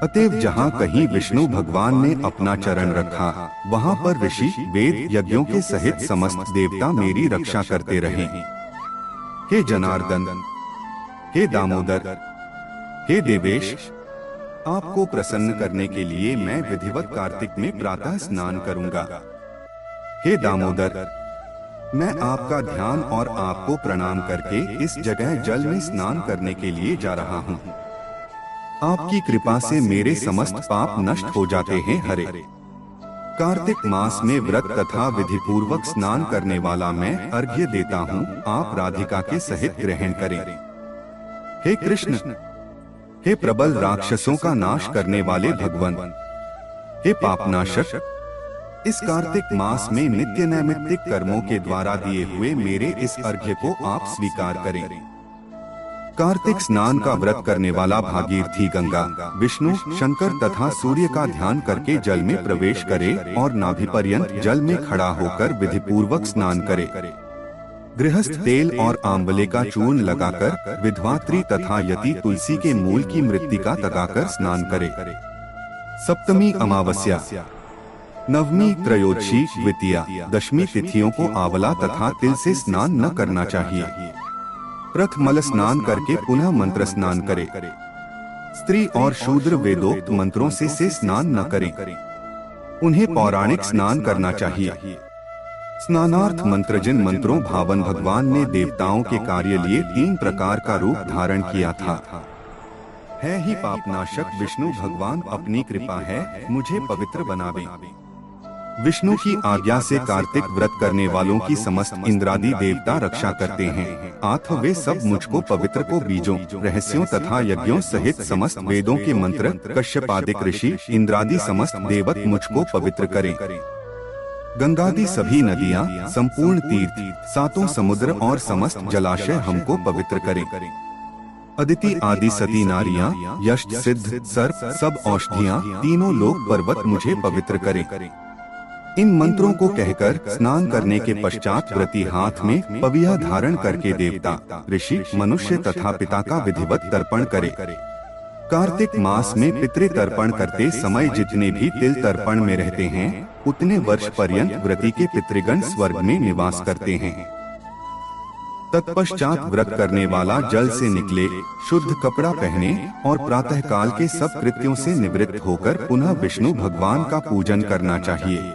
अतएव जहाँ कहीं विष्णु भगवान ने अपना चरण रखा, वहाँ पर ऋषि, वेद, यज्ञों के सहित समस्त देवता मेरी रक्षा करते रहे। हे जनार्दन, हे दामोदर, हे देवेश, आपको प्रसन्न करने के लिए मैं विधिवत कार्तिक में प्रातः स्नान करूंगा। हे दामोदर, मैं आपका ध्यान और आपको प्रणाम करके इस जगह जल में स्नान करने के लिए जा रहा हूँ। आपकी कृपा से मेरे समस्त पाप नष्ट हो जाते हैं। हरे कार्तिक मास में व्रत तथा विधि पूर्वक स्नान करने वाला मैं अर्घ्य देता हूँ। आप राधिका के सहित ग्रहण करें। हे कृष्ण, हे प्रबल राक्षसों का नाश करने वाले भगवान, हे पापनाशक, इस कार्तिक मास में नित्य नैमित्तिक कर्मों के द्वारा दिए हुए मेरे इस अर्घ्य को आप स्वीकार करें। कार्तिक स्नान का व्रत करने वाला भागीरथी गंगा, विष्णु, शंकर तथा सूर्य का ध्यान करके जल में प्रवेश करे और नाभि पर्यंत जल में खड़ा होकर विधि पूर्वक स्नान करे। गृहस्थ तेल और आंवले का चूर्ण लगाकर विधवात्री तथा यति तुलसी के मूल की मृत्तिका लगाकर स्नान करे। सप्तमी अमावस्या, नवमी, त्रयोदशी, द्वितीया, दशमी तिथियों को आंवला तथा तिल से स्नान न करना चाहिए। प्रथमल स्नान करके पुनः मंत्र स्नान करे। स्त्री और शूद्र वेदोक्त मंत्रों से स्नान न करें। उन्हें पौराणिक स्नान करना चाहिए। स्नानार्थ मंत्र, जिन मंत्रों भावन भगवान ने देवताओं के कार्य लिए 3 प्रकार का रूप धारण किया था, है ही पापनाशक विष्णु भगवान अपनी कृपा है मुझे पवित्र बनावे। विष्णु की आज्ञा से कार्तिक व्रत करने वालों की समस्त इंद्रादि देवता रक्षा करते हैं। आथ वे सब मुझको पवित्र को बीजों, रहस्यों तथा यज्ञों सहित समस्त वेदों के मंत्र, कश्यपादिक ऋषि, इंद्रादि समस्त देवत मुझको पवित्र करें। गंगादि सभी नदियाँ, संपूर्ण तीर्थ, 7 समुद्र और समस्त जलाशय हमको पवित्र करें। अदिति आदि सती नारियां, यश सिद्ध सर्प, सब औषधियाँ, तीनों लोक पर्वत मुझे पवित्र करें। इन मंत्रों को कहकर स्नान करने के पश्चात व्रती हाथ में पविया धारण करके देवता, ऋषि, मनुष्य तथा पिता का विधिवत तर्पण करे। कार्तिक मास में पितृ तर्पण करते समय जितने भी तिल तर्पण में रहते हैं, उतने वर्ष पर्यंत व्रती के पितृगण स्वर्ग में निवास करते हैं। तत्पश्चात व्रत करने वाला जल से निकले, शुद्ध कपड़ा पहने और प्रातः काल के सब कृत्यों से निवृत्त होकर पुनः विष्णु भगवान का पूजन करना चाहिए।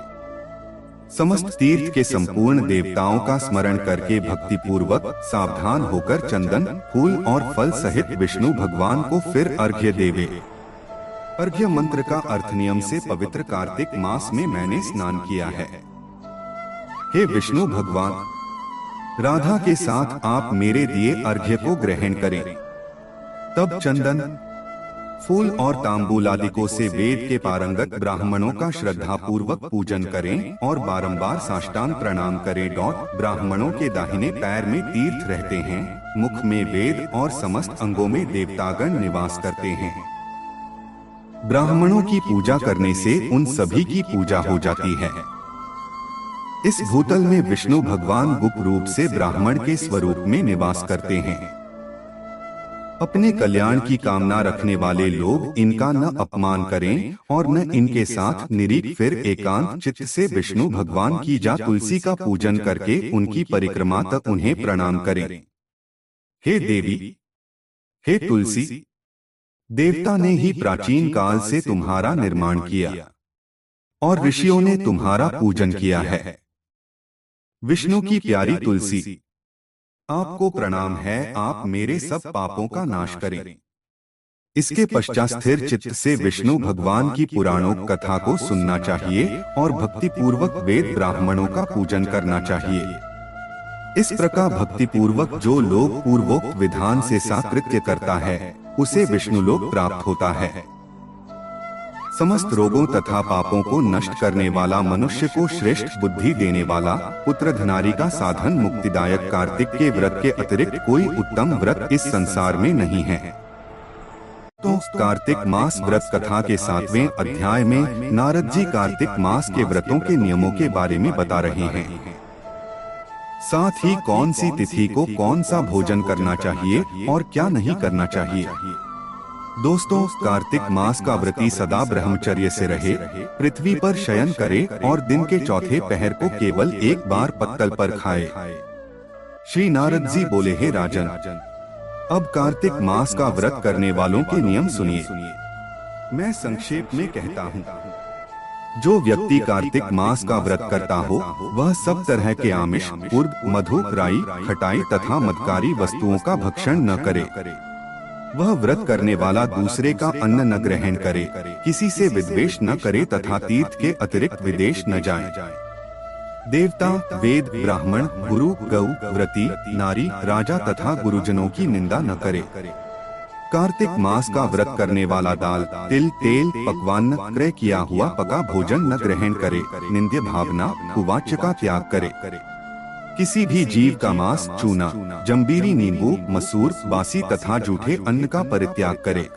समस्त तीर्थ के संपूर्ण देवताओं का स्मरण करके भक्ति पूर्वक सावधान होकर चंदन, फूल और फल सहित विष्णु भगवान को फिर अर्घ्य देवे। अर्घ्य मंत्र का अर्थ नियम से पवित्र कार्तिक मास में मैंने स्नान किया है। हे विष्णु भगवान, राधा के साथ आप मेरे दिए अर्घ्य को ग्रहण करें। तब चंदन, फूल और तांबूलादिकों से वेद के पारंगत ब्राह्मणों का श्रद्धा पूर्वक पूजन करें और बारंबार साष्टांग प्रणाम करें। ब्राह्मणों के दाहिने पैर में तीर्थ रहते हैं, मुख में वेद और समस्त अंगों में देवतागण निवास करते हैं। ब्राह्मणों की पूजा करने से उन सभी की पूजा हो जाती है। इस भूतल में विष्णु भगवान गुप्त रूप से ब्राह्मण के स्वरूप में निवास करते हैं। अपने कल्याण की कामना रखने वाले लोग इनका न अपमान करें और न इनके साथ निरीक, फिर एकांत चित्त से विष्णु भगवान की जा तुलसी का पूजन करके उनकी परिक्रमा तक उन्हें प्रणाम करें। हे देवी, हे तुलसी, देवता ने ही प्राचीन काल से तुम्हारा निर्माण किया और ऋषियों ने तुम्हारा पूजन किया है। विष्णु की प्यारी तुलसी, आपको प्रणाम है, आप मेरे सब पापों का नाश करें। इसके पश्चात स्थिर चित्त से विष्णु भगवान की पुराणों कथा को सुनना चाहिए और भक्ति पूर्वक वेद ब्राह्मणों का पूजन करना चाहिए। इस प्रकार भक्ति पूर्वक जो लोग पूर्वोक्त विधान से साकृत्य करता है, उसे विष्णु लोक प्राप्त होता है। समस्त रोगों तथा पापों को नष्ट करने वाला, मनुष्य को श्रेष्ठ बुद्धि देने वाला, पुत्र धनारी का साधन, मुक्तिदायक कार्तिक के व्रत के अतिरिक्त कोई उत्तम व्रत इस संसार में नहीं है। तो कार्तिक मास व्रत कथा के 7वें अध्याय में नारद जी कार्तिक मास के व्रतों के नियमों के बारे में बता रहे हैं। साथ ही कौन सी तिथि को कौन सा भोजन करना चाहिए और क्या नहीं करना चाहिए। दोस्तों, कार्तिक मास का व्रती सदा ब्रह्मचर्य से रहे, पृथ्वी पर शयन करे और दिन के चौथे पहर को केवल एक बार पत्तल पर खाए। श्री नारद जी बोले, हे राजन, अब कार्तिक मास का व्रत करने वालों के नियम सुनिए। मैं संक्षेप में कहता हूँ, जो व्यक्ति कार्तिक मास का व्रत करता हो वह सब तरह के आमिष, उर्द, मधु, राई, खटाई तथा मदकारी वस्तुओं का भक्षण न करे। वह व्रत करने वाला दूसरे का अन्न न ग्रहण करे, किसी से विद्वेष न करे तथा तीर्थ के अतिरिक्त विदेश न जाए। देवता, वेद, ब्राह्मण, गुरु, गौ, व्रती, नारी, राजा तथा गुरुजनों की निंदा न करे। कार्तिक मास का व्रत करने वाला दाल, तिल, तेल, पकवान, क्रय किया हुआ पका भोजन न ग्रहण करे। निंद्य भावना, कुवाच्य का त्याग करे। किसी भी जीव का मांस, चूना, जंबीरी, नींबू, मसूर, बासी तथा जूठे अन्न का परित्याग करे।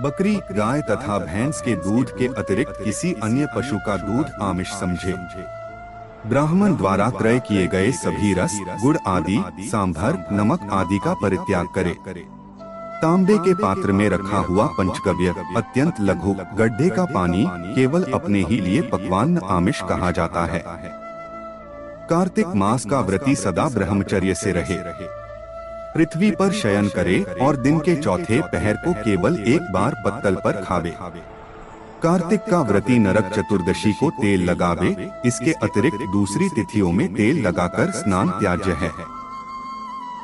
बकरी, गाय तथा भैंस के दूध के अतिरिक्त किसी अन्य पशु का दूध आमिष समझे। ब्राह्मण द्वारा क्रय किए गए सभी रस, गुड़ आदि, सांभर, नमक आदि का परित्याग करे। तांबे के पात्र में रखा हुआ पंचगव्य, अत्यंत लघु, गड्ढे का पानी केवल अपने ही लिए पकवान आमिष कहा जाता है। कार्तिक मास का व्रती सदा ब्रह्मचर्य से रहे। पृथ्वी पर शयन करे और दिन के चौथे पहर को केवल एक बार पत्तल पर खावे। कार्तिक का व्रती नरक चतुर्दशी को तेल लगावे। इसके अतिरिक्त दूसरी तिथियों में तेल लगाकर स्नान त्याज्य है।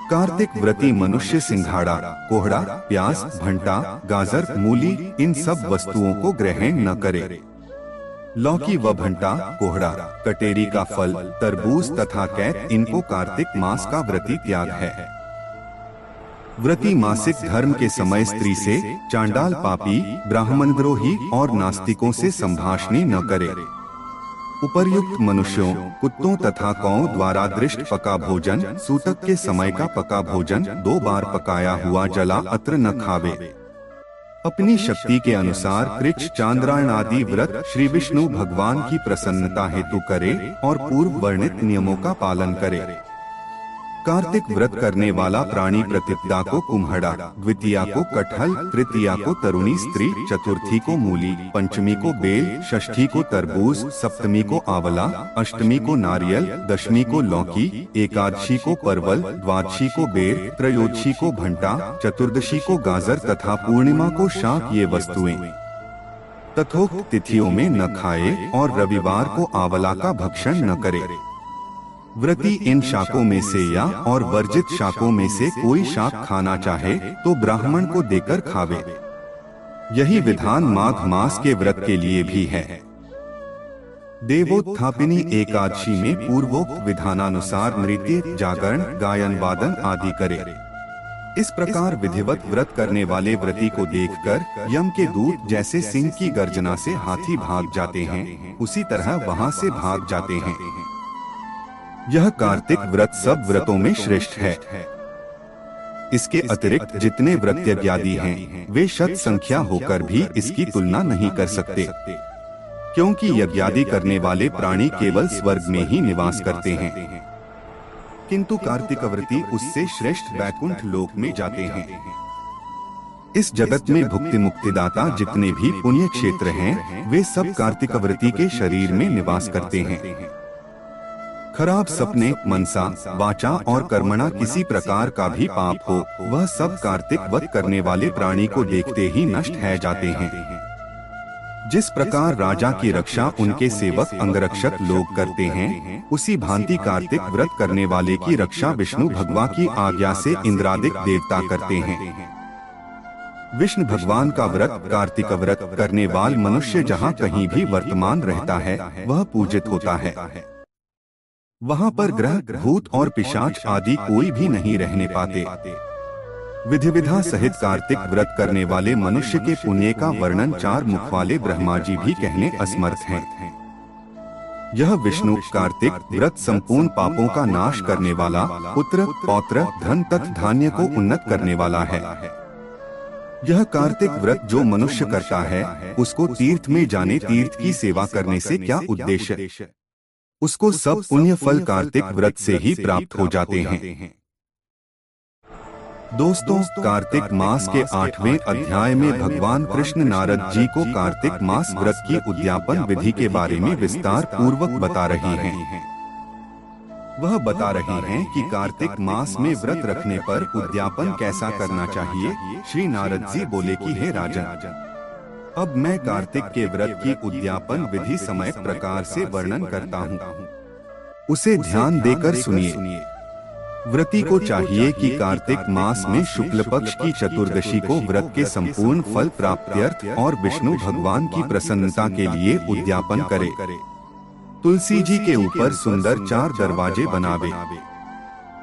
कार्तिक व्रती मनुष्य सिंघाड़ा, कोहड़ा, प्याज, भंटा, गाजर, मूली इन सब वस्तुओं को ग्रहण न करे। लौकी व भंटा, कोहड़ा, कटेरी का फल, तरबूज तथा कैत इनको कार्तिक मास का व्रती त्याग है। व्रती मासिक धर्म के समय स्त्री से, चांडाल, पापी, ब्राह्मणद्रोही और नास्तिकों से संभाषणी न करे। उपर्युक्त मनुष्यों, कुत्तों तथा कौओं द्वारा दृष्ट पका भोजन, सूतक के समय का पका भोजन, 2 बार पकाया हुआ जला अत्र न खावे। अपनी शक्ति के अनुसार कृच्छ, चांद्रायण आदि व्रत श्री विष्णु भगवान की प्रसन्नता हेतु करे और पूर्व वर्णित नियमों का पालन करे। कार्तिक व्रत करने वाला प्राणी प्रतिपदा को कुम्हड़ा, द्वितीया को कटहल, तृतीया को तरुणी स्त्री, चतुर्थी को मूली, पंचमी को बेल, षष्ठी को तरबूज, सप्तमी को आंवला, अष्टमी को नारियल, दशमी को लौकी, एकादशी को परवल, द्वादशी को बेर, त्रयोदशी को भंटा, चतुर्दशी को गाजर तथा पूर्णिमा को शाक ये वस्तुएं तथोक्त तिथियों में न खाए और रविवार को आंवला का भक्षण न करे। व्रती इन शाकों में से या और वर्जित शाकों में से कोई शाक खाना चाहे तो ब्राह्मण को देकर खावे। यही विधान माघ मास के व्रत के लिए भी है। देवोत्थापिनी एकादशी में पूर्वोक्त विधानानुसार नृत्य, जागरण, गायन, वादन आदि करे। इस प्रकार विधिवत व्रत करने वाले व्रती को देखकर यम के दूत जैसे सिंह की गर्जना से हाथी भाग जाते हैं, उसी तरह वहां से भाग जाते हैं। यह कार्तिक व्रत सब व्रतों में श्रेष्ठ है। इसके अतिरिक्त जितने व्रत यज्ञादि हैं, वे शत संख्या होकर भी इसकी तुलना नहीं कर सकते, क्योंकि यज्ञादि करने वाले प्राणी केवल स्वर्ग में ही निवास करते हैं, किंतु कार्तिक व्रती उससे श्रेष्ठ वैकुंठ लोक में जाते हैं। इस जगत में भुक्ति मुक्तिदाता जितने भी पुण्य क्षेत्र हैं, वे सब कार्तिक व्रती के शरीर में निवास करते हैं। खराब सपने, मनसा, वाचा और कर्मणा किसी प्रकार का भी पाप हो, वह सब कार्तिक व्रत करने वाले प्राणी को देखते ही नष्ट है जाते हैं। जिस प्रकार राजा की रक्षा उनके सेवक अंगरक्षक लोग करते हैं, उसी भांति कार्तिक व्रत करने वाले की रक्षा विष्णु भगवान की आज्ञा से इंद्रादिक देवता करते हैं। विष्णु भगवान का व्रत, कार्तिक व्रत करने वाला मनुष्य जहाँ कहीं भी वर्तमान रहता है, वह पूजित होता है। वहाँ पर ग्रह, भूत और पिशाच आदि कोई भी नहीं रहने पाते। विधि विधा सहित कार्तिक व्रत करने वाले मनुष्य के पुण्य का वर्णन 4 मुख वाले ब्रह्मा जी भी कहने असमर्थ हैं। यह विष्णु कार्तिक व्रत संपूर्ण पापों का नाश करने वाला, पुत्र, पौत्र, धन तथा धान्य को उन्नत करने वाला है। यह कार्तिक व्रत जो मनुष्य करता है, उसको तीर्थ में जाने, तीर्थ की सेवा करने से क्या उद्देश्य, उसको सब पुण्य फल कार्तिक व्रत से ही प्राप्त हो जाते हैं। दोस्तों, कार्तिक मास के 8वें अध्याय में भगवान कृष्ण नारद जी को कार्तिक मास व्रत की उद्यापन विधि के बारे में विस्तार पूर्वक बता रही हैं। वह बता रही हैं कि कार्तिक मास में व्रत रखने पर उद्यापन कैसा करना चाहिए। श्री नारद जी बोले कि हे राजन, अब मैं कार्तिक के व्रत की उद्यापन विधि समय प्रकार से वर्णन करता हूँ। उसे ध्यान देकर सुनिए। व्रती को चाहिए कि कार्तिक मास में शुक्ल पक्ष की चतुर्दशी को व्रत के संपूर्ण फल प्राप्त्यर्थ और विष्णु भगवान की प्रसन्नता के लिए उद्यापन करे। तुलसी जी के ऊपर सुंदर 4 दरवाजे बनावे,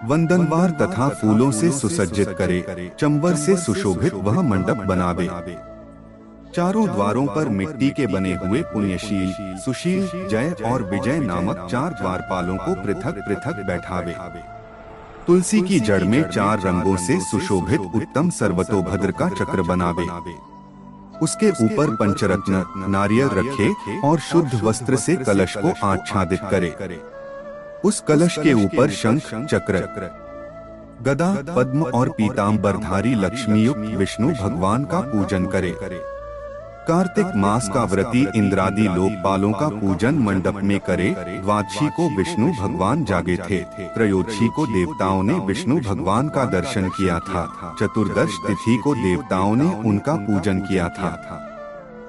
वंदनवार तथा फूलों से सुसज्जित करे, चंवर से सुशोभित वह मंडप बनावे। चारों द्वारों पर मिट्टी के बने हुए पुण्यशील, सुशील, जय और विजय नामक 4 द्वारपालों को पृथक पृथक बैठावे। तुलसी की जड़ में 4 रंगों से सुशोभित उत्तम सर्वतोभद्र का चक्र बनावे। उसके ऊपर पंचरत्न नारियल रखे और शुद्ध वस्त्र से कलश को आच्छादित करे। उस कलश के ऊपर शंख, चक्र, गदा, पद्म और पीतांबरधारी लक्ष्मीयुक्त विष्णु भगवान का पूजन करे। कार्तिक मास का व्रती इंद्रादि लोकपालों का पूजन मंडप में करे। द्वादशी को विष्णु भगवान जागे थे। त्रयोदशी को देवताओं ने विष्णु भगवान का दर्शन किया था। चतुर्दश तिथि को देवताओं ने उनका पूजन किया था।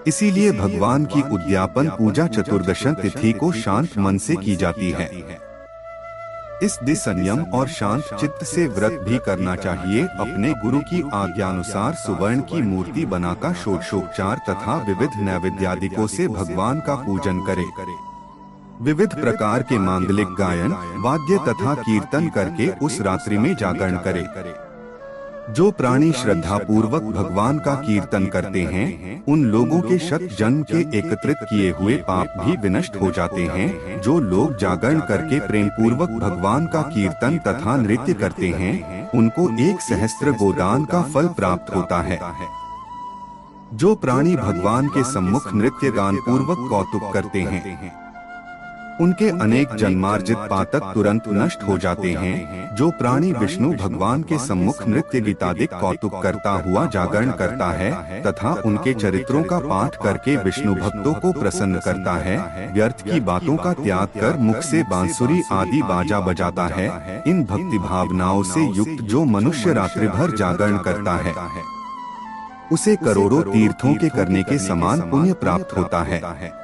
इसीलिए भगवान की उद्यापन पूजा चतुर्दश तिथि को शांत मन से की जाती है। इस दिन संयम और शांत चित्त से व्रत भी करना चाहिए। अपने गुरु की आज्ञानुसार सुवर्ण की मूर्ति बनाकर षोडशोपचार तथा विविध नैवेद्यादिकों से भगवान का पूजन करे। विविध प्रकार के मांगलिक गायन, वाद्य तथा कीर्तन करके उस रात्रि में जागरण करे। जो प्राणी श्रद्धा पूर्वक भगवान का कीर्तन करते हैं, उन लोगों के शत जन्म के एकत्रित किए हुए पाप भी विनष्ट हो जाते हैं। जो लोग जागरण करके प्रेम पूर्वक भगवान का कीर्तन तथा नृत्य करते हैं, उनको 1 सहस्त्र गोदान का फल प्राप्त होता है। जो प्राणी भगवान के सम्मुख नृत्य गान पूर्वक कौतुक करते हैं, उनके अनेक जन्मार्जित पातक तुरंत नष्ट हो जाते हैं। जो प्राणी विष्णु भगवान के सम्मुख नृत्य गीतादिक कौतुक करता हुआ जागरण करता है तथा उनके चरित्रों का पाठ करके विष्णु भक्तों को प्रसन्न करता है, व्यर्थ की बातों का त्याग कर मुख से बांसुरी आदि बाजा बजाता है, इन भक्ति भावनाओं से युक्त जो मनुष्य रात्रि भर जागरण करता है, उसे करोड़ों तीर्थों के करने के समान पुण्य प्राप्त होता है।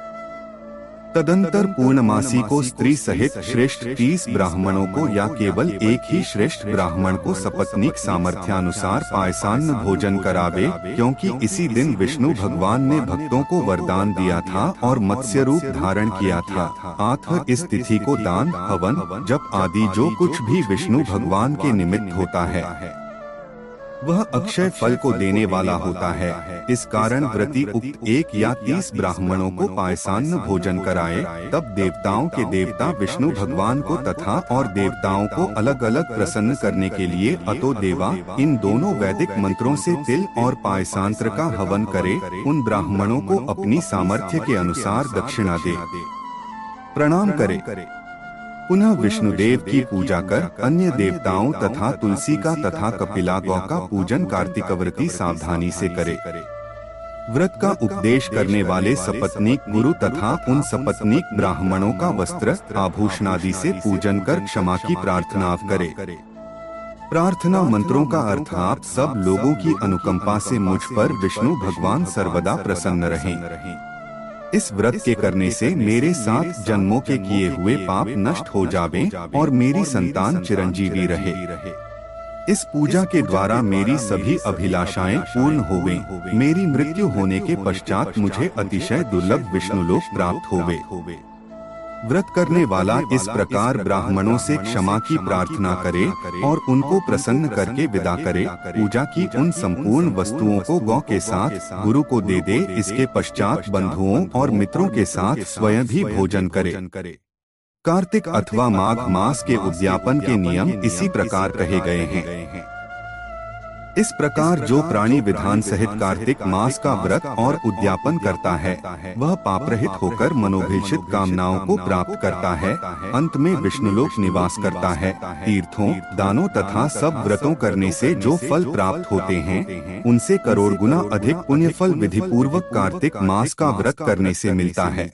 तदंतर पूर्णमासी को स्त्री सहित श्रेष्ठ 30 ब्राह्मणों को या केवल एक ही श्रेष्ठ ब्राह्मण को सपत्नीक सामर्थ्यानुसार पायसान्न भोजन करावे, क्योंकि इसी दिन विष्णु भगवान ने भक्तों को वरदान दिया था और मत्स्य रूप धारण किया था। अतः इस तिथि को दान, हवन, जप आदि जो कुछ भी विष्णु भगवान के निमित्त होता है, वह अक्षय फल को देने वाला होता है। इस कारण व्रती उक्त 1 या 30 ब्राह्मणों को पायसान्न भोजन कराए, तब देवताओं के देवता विष्णु भगवान को तथा और देवताओं को अलग अलग प्रसन्न करने के लिए अतो देवा इन दोनों वैदिक मंत्रों से तिल और पायसांत्र का हवन करे। उन ब्राह्मणों को अपनी सामर्थ्य के अनुसार दक्षिणा दे, प्रणाम करे। पुनः विष्णुदेव की पूजा कर अन्य देवताओं तथा तुलसी का तथा कपिला गौ का पूजन कार्तिकव्रती सावधानी से करे। व्रत का उपदेश करने वाले सपत्नीक गुरु तथा उन सपत्नीक ब्राह्मणों का वस्त्र आभूषणादि से पूजन कर क्षमा की प्रार्थना करे। प्रार्थना मंत्रों का अर्थ: आप सब लोगों की अनुकंपा से मुझ पर विष्णु भगवान सर्वदा प्रसन्न रहें। इस व्रत के करने से मेरे 7 जन्मों के किए हुए पाप नष्ट हो जावें और मेरी संतान चिरंजीवी रहे। इस पूजा के द्वारा मेरी सभी अभिलाषाएं पूर्ण होवें। मेरी मृत्यु होने के पश्चात मुझे अतिशय दुर्लभ विष्णुलोक प्राप्त होवे। व्रत करने वाला इस प्रकार ब्राह्मणों से क्षमा की प्रार्थना करे और उनको प्रसन्न करके विदा करे। पूजा की उन संपूर्ण वस्तुओं को गौ के साथ गुरु को दे दे। इसके पश्चात बंधुओं और मित्रों के साथ स्वयं भी भोजन करे। कार्तिक अथवा माघ मास के उद्यापन के नियम इसी प्रकार कहे गए हैं। इस प्रकार जो प्राणी विधान सहित कार्तिक मास का व्रत और उद्यापन करता है, वह पापरहित होकर मनोभीषित कामनाओं को प्राप्त करता है। अंत में विष्णुलोक निवास करता है। तीर्थों, दानों तथा सब व्रतों करने से जो फल प्राप्त होते हैं, उनसे करोड़ गुना अधिक पुण्य फल विधि पूर्वक कार्तिक मास का व्रत करने से मिलता है।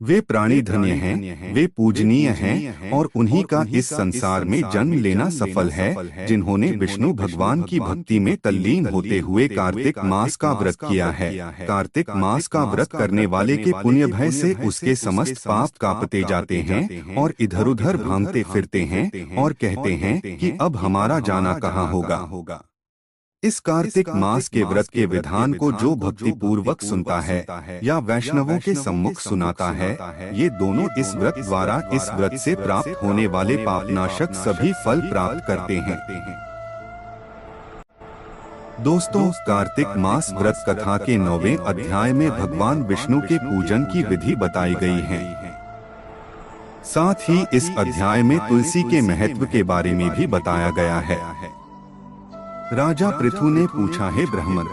वे प्राणी धन्य हैं, वे पूजनीय हैं और उन्हीं का इस संसार में जन्म लेना सफल है, जिन्होंने विष्णु भगवान की भक्ति में तल्लीन होते हुए कार्तिक मास का व्रत किया है। कार्तिक मास का व्रत करने वाले के पुण्य भय से उसके समस्त पाप कांपते जाते हैं और इधर उधर भागते फिरते हैं और कहते हैं कि अब हमारा जाना कहाँ होगा। इस कार्तिक मास के व्रत के विधान को जो भक्ति पूर्वक सुनता है या वैष्णवों के सम्मुख सुनाता है, ये दोनों इस व्रत द्वारा इस व्रत से प्राप्त होने वाले पापनाशक सभी फल प्राप्त करते हैं। दोस्तों, कार्तिक मास व्रत कथा के 9वें अध्याय में भगवान विष्णु के पूजन की विधि बताई गई है। साथ ही इस अध्याय में तुलसी के महत्व के बारे में भी बताया गया है। राजा पृथु ने पूछा, हे ब्राह्मण,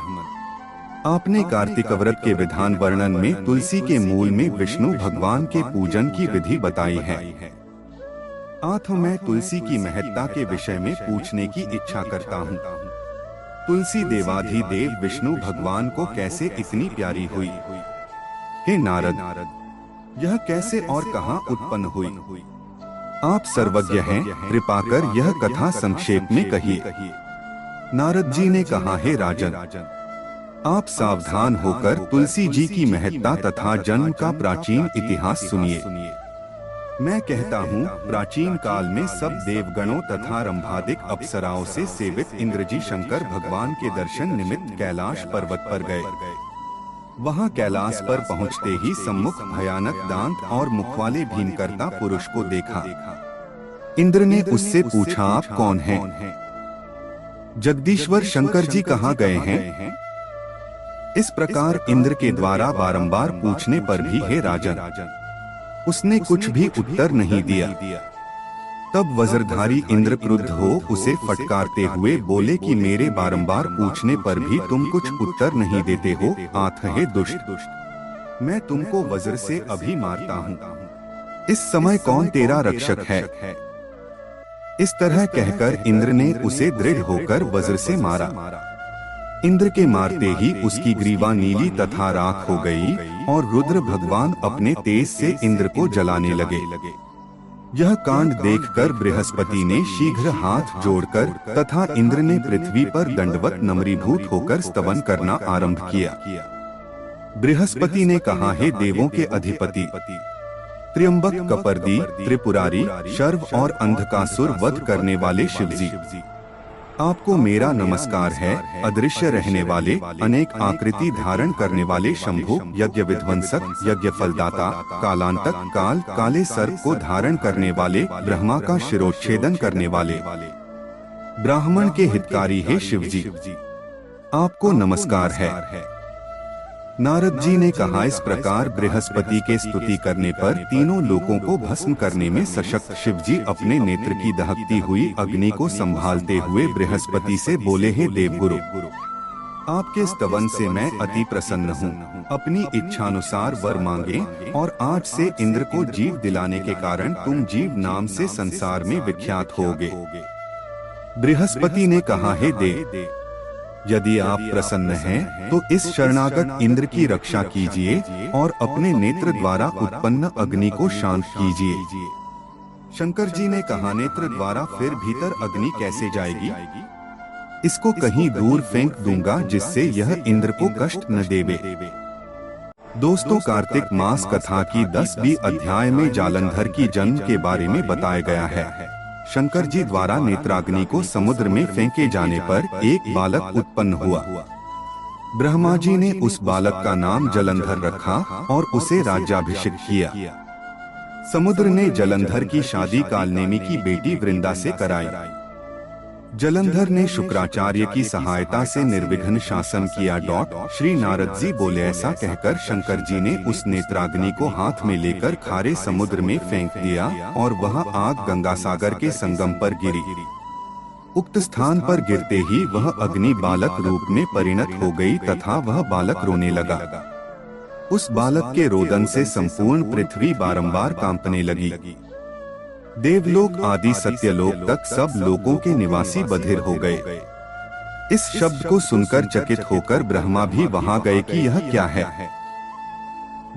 आपने कार्तिक व्रत के विधान वर्णन में तुलसी के मूल में विष्णु भगवान के पूजन की विधि बताई है। आज मैं तुलसी की महत्ता के विषय में पूछने की इच्छा करता हूँ। तुलसी देवाधिदेव विष्णु भगवान को कैसे इतनी प्यारी हुई? हे नारद, यह कैसे और कहाँ उत्पन्न हुई? आप सर्वज्ञ हैं, कृपा कर यह कथा संक्षेप में कहिए। नारद जी ने कहा, हे राजन, आप सावधान होकर तुलसी जी की महत्ता तथा जन्म का प्राचीन इतिहास सुनिए। मैं कहता हूँ, प्राचीन काल में सब देवगणों तथा रंभादिक अप्सराओं से सेवित इंद्र जी शंकर भगवान के दर्शन निमित्त कैलाश पर्वत पर गए। वहाँ कैलाश पर पहुँचते ही सम्मुख भयानक दांत और मुख वाले भीमकर्ता पुरुष को देखा। इंद्र ने उससे पूछा, आप कौन हैं? जगदीश्वर शंकर जी कहाँ गए हैं? इस प्रकार इंद्र के द्वारा बारंबार पूछने पर भी, हे राजन, उसने कुछ भी उत्तर नहीं दिया। तब वज्रधारी इंद्र क्रुद्ध हो उसे फटकारते हुए बोले कि मेरे बारंबार पूछने पर भी तुम कुछ उत्तर नहीं देते हो, आठ हे दुष्ट, मैं तुमको वज्र से अभी मारता हूँ। इस समय कौन तेरा रक्षक है? इस तरह कहकर इंद्र ने उसे दृढ़ होकर वज्र से मारा। इंद्र के मारते ही उसकी ग्रीवा नीली तथा राख हो गई और रुद्र भगवान अपने तेज से इंद्र को जलाने लगे। यह कांड देखकर बृहस्पति ने शीघ्र हाथ जोड़कर तथा इंद्र ने पृथ्वी पर दंडवत नम्रीभूत होकर स्तवन करना आरंभ किया। बृहस्पति ने कहा, हे देवों के अधिपति, त्र्यंबक, कपर्दी, त्रिपुरारी, शर्व और अंधकासुर वध करने वाले शिवजी, आपको मेरा नमस्कार है। अदृश्य रहने वाले, अनेक आकृति धारण करने वाले शंभु, यज्ञ विध्वंसक, यज्ञ फलदाता, कालांतक, काल, काले सर्प को धारण करने वाले, ब्रह्मा का शिरोच्छेदन करने वाले, ब्राह्मण के हितकारी हे शिवजी, आपको नमस्कार है। नारद जी ने कहा, इस प्रकार बृहस्पति के स्तुति करने पर तीनों लोकों को भस्म करने में सशक्त शिवजी अपने नेत्र की दहकती हुई अग्नि को संभालते हुए बृहस्पति से बोले, हे देवगुरु, आपके स्तवन से मैं अति प्रसन्न हूँ। अपनी इच्छानुसार वर मांगे और आज से इंद्र को जीव दिलाने के कारण तुम जीव नाम से संसार में विख्यात होगे। बृहस्पति ने कहा, हे देव, यदि आप प्रसन्न हैं तो इस शरणागत इंद्र की रक्षा कीजिए और अपने नेत्र द्वारा उत्पन्न अग्नि को शांत कीजिए। शंकर जी ने कहा, नेत्र द्वारा फिर भीतर अग्नि कैसे जाएगी? इसको कहीं दूर फेंक दूंगा जिससे यह इंद्र को कष्ट न देवे। दोस्तों, कार्तिक मास कथा की 10वीं अध्याय में जालंधर की जन्म के बारे में बताया गया है। शंकर जी द्वारा नेत्राग्नि को समुद्र में फेंके जाने पर एक बालक उत्पन्न हुआ। ब्रह्मा जी ने उस बालक का नाम जलंधर रखा और उसे राज्याभिषेक किया। समुद्र ने जलंधर की शादी कालनेमी की बेटी वृंदा से कराई। जलंधर ने शुक्राचार्य की सहायता से निर्विघ्न शासन किया। श्री नारद जी बोले, ऐसा कहकर शंकर जी ने उस नेत्राग्नि को हाथ में लेकर खारे समुद्र में फेंक दिया और वह आग गंगा सागर के संगम पर गिरी। उक्त स्थान पर गिरते ही वह अग्नि बालक रूप में परिणत हो गई तथा वह बालक रोने लगा। उस बालक के रोदन से संपूर्ण पृथ्वी बारंबार कांपने लगी। देवलोक आदि सत्यलोक तक सब लोगों के निवासी बधिर हो गए। इस शब्द को सुनकर चकित होकर ब्रह्मा भी वहां गए कि यह क्या है।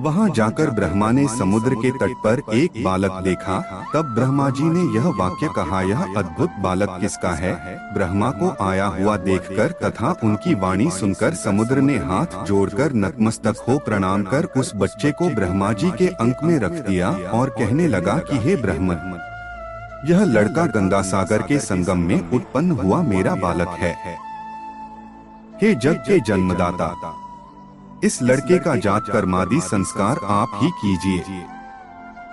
वहां जाकर ब्रह्मा ने समुद्र के तट पर एक बालक देखा। तब ब्रह्मा जी ने यह वाक्य कहा, यह अद्भुत बालक किसका है? ब्रह्मा को आया हुआ देखकर तथा उनकी वाणी सुनकर समुद्र ने हाथ जोड़कर नतमस्तक हो प्रणाम कर उस बच्चे को ब्रह्मा जी के अंक में रख दिया और कहने लगा कि हे ब्रह्मन, यह लड़का गंगा सागर के संगम में उत्पन्न हुआ मेरा बालक है। हे जग के जन्मदाता, इस लड़के का जात कर्मादि संस्कार आप ही कीजिए।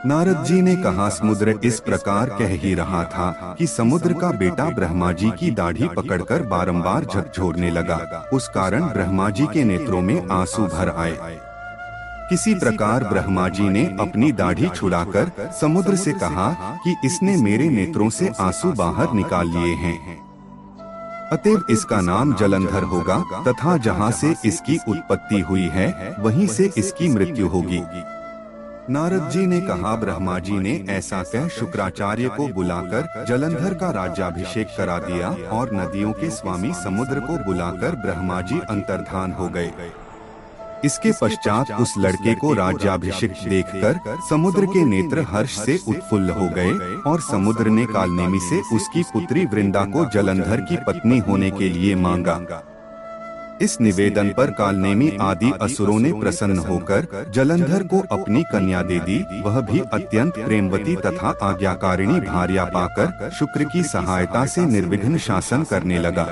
नारद जी ने कहा, समुद्र इस प्रकार कह ही रहा था कि समुद्र का बेटा ब्रह्मा जी की दाढ़ी पकड़कर बारंबार झकझोरने लगा। उस कारण ब्रह्मा जी के नेत्रों में आंसू भर आए। किसी प्रकार ब्रह्मा जी ने अपनी दाढ़ी छुड़ाकर समुद्र से कहा कि इसने मेरे नेत्रों से आंसू बाहर निकाल लिए हैं, अतएव इसका नाम जलंधर होगा तथा जहाँ से इसकी उत्पत्ति हुई है वहीं से इसकी मृत्यु होगी। नारद जी ने कहा, ब्रह्मा जी ने ऐसा कह शुक्राचार्य को बुलाकर जलंधर का राज्याभिषेक करा दिया और नदियों के स्वामी समुद्र को बुलाकर ब्रह्मा जी अंतर्धान हो गए। इसके पश्चात उस लड़के को राज्याभिषिक्त देखकर समुद्र के नेत्र हर्ष से उत्फुल्ल हो गए और समुद्र ने कालनेमी से उसकी पुत्री वृंदा को जलंधर की पत्नी होने के लिए मांगा। इस निवेदन पर कालनेमी आदि असुरों ने प्रसन्न होकर जलंधर को अपनी कन्या दे दी। वह भी अत्यंत प्रेमवती तथा आज्ञाकारिणी भार्या पाकर शुक्र की सहायता से निर्विघ्न शासन करने लगा।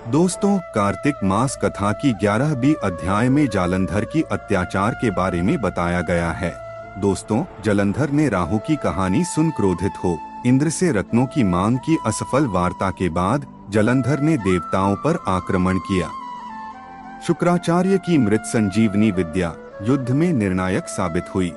दोस्तों, कार्तिक मास कथा की 11वीं अध्याय में जालंधर की अत्याचार के बारे में बताया गया है। दोस्तों, जलंधर ने राहु की कहानी सुन क्रोधित हो इंद्र से रत्नों की मांग की असफल वार्ता के बाद जलंधर ने देवताओं पर आक्रमण किया। शुक्राचार्य की मृत संजीवनी विद्या युद्ध में निर्णायक साबित हुई।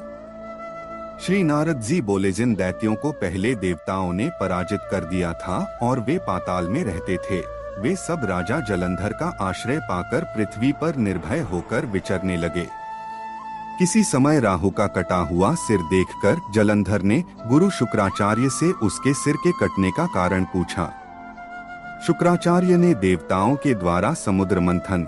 श्री नारद जी बोले, जिन दैत्यों को पहले देवताओं ने पराजित कर दिया था और वे पाताल में रहते थे, वे सब राजा जलंधर का आश्रय पाकर पृथ्वी पर निर्भय होकर विचरने लगे। किसी समय राहु का कटा हुआ सिर देखकर जलंधर ने गुरु शुक्राचार्य से उसके सिर के कटने का कारण पूछा। शुक्राचार्य ने देवताओं के द्वारा समुद्र मंथन,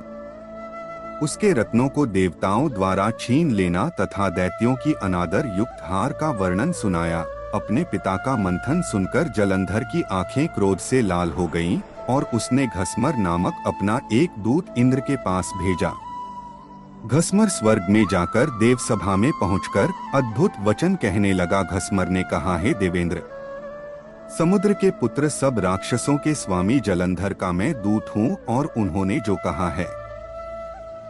उसके रत्नों को देवताओं द्वारा छीन लेना तथा दैत्यों की अनादर युक्त हार का वर्णन सुनाया। अपने पिता का मंथन सुनकर जलंधर की आंखें क्रोध से लाल हो गईं और उसने घसमर नामक अपना एक दूत इंद्र के पास भेजा। घसमर स्वर्ग में जाकर देव सभा में पहुंचकर अद्भुत वचन कहने लगा। घसमर ने कहा, हे देवेंद्र, समुद्र के पुत्र सब राक्षसों के स्वामी जलंधर का मैं दूत हूँ और उन्होंने जो कहा है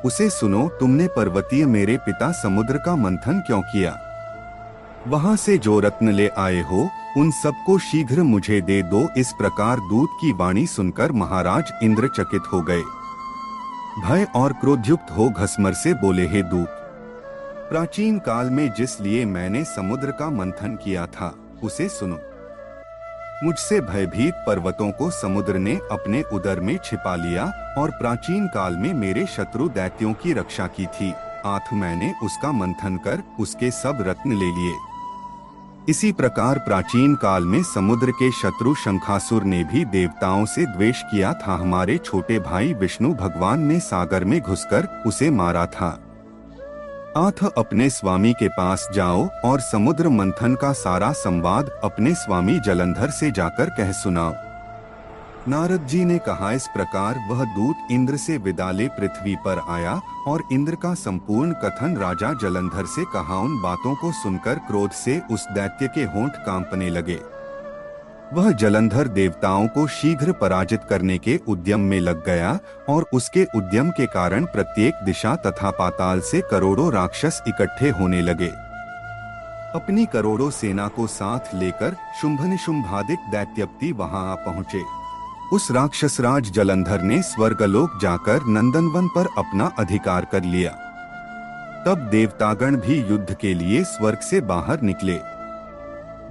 उसे सुनो। तुमने पर्वतीय मेरे पिता समुद्र का मंथन क्यों किया? वहां से जो रत्न ले आए हो उन सबको शीघ्र मुझे दे दो। इस प्रकार दूत की वाणी सुनकर महाराज इंद्र चकित हो गए। भय और क्रोधयुक्त हो घसमर से बोले, हे दूत, प्राचीन काल में जिस लिए मैंने समुद्र का मंथन किया था उसे सुनो। मुझसे भयभीत पर्वतों को समुद्र ने अपने उदर में छिपा लिया और प्राचीन काल में मेरे शत्रु दैत्यों की रक्षा की थी। आठ मैंने उसका मंथन कर उसके सब रत्न ले लिए। इसी प्रकार प्राचीन काल में समुद्र के शत्रु शंखासुर ने भी देवताओं से द्वेष किया था। हमारे छोटे भाई विष्णु भगवान ने सागर में घुसकर उसे मारा था। आठ अपने स्वामी के पास जाओ और समुद्र मंथन का सारा संवाद अपने स्वामी जलंधर से जाकर कह सुनाओ। नारद जी ने कहा, इस प्रकार वह दूत इंद्र से विदा ले पृथ्वी पर आया और इंद्र का संपूर्ण कथन राजा जलंधर से कहा। उन बातों को सुनकर क्रोध से उस दैत्य के होंठ कांपने लगे। वह जलंधर देवताओं को शीघ्र पराजित करने के उद्यम में लग गया और उसके उद्यम के कारण प्रत्येक दिशा तथा पाताल से करोड़ों राक्षस इकट्ठे होने लगे। अपनी करोड़ों सेना को साथ लेकर शुंभनिशुंभादिक दैत्यपति वहां आ पहुँचे। उस राक्षसराज जलंधर ने स्वर्गलोक जाकर नंदनवन पर अपना अधिकार कर लिया। तब देवतागण भी युद्ध के लिए स्वर्ग से बाहर निकले।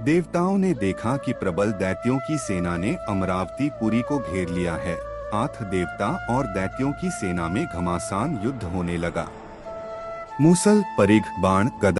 देवताओं ने देखा कि प्रबल दैत्यों की सेना ने अमरावती पुरी को घेर लिया है। आठ देवता और दैत्यों की सेना में घमासान युद्ध होने लगा। मूसल, परिघ, बाण, गदा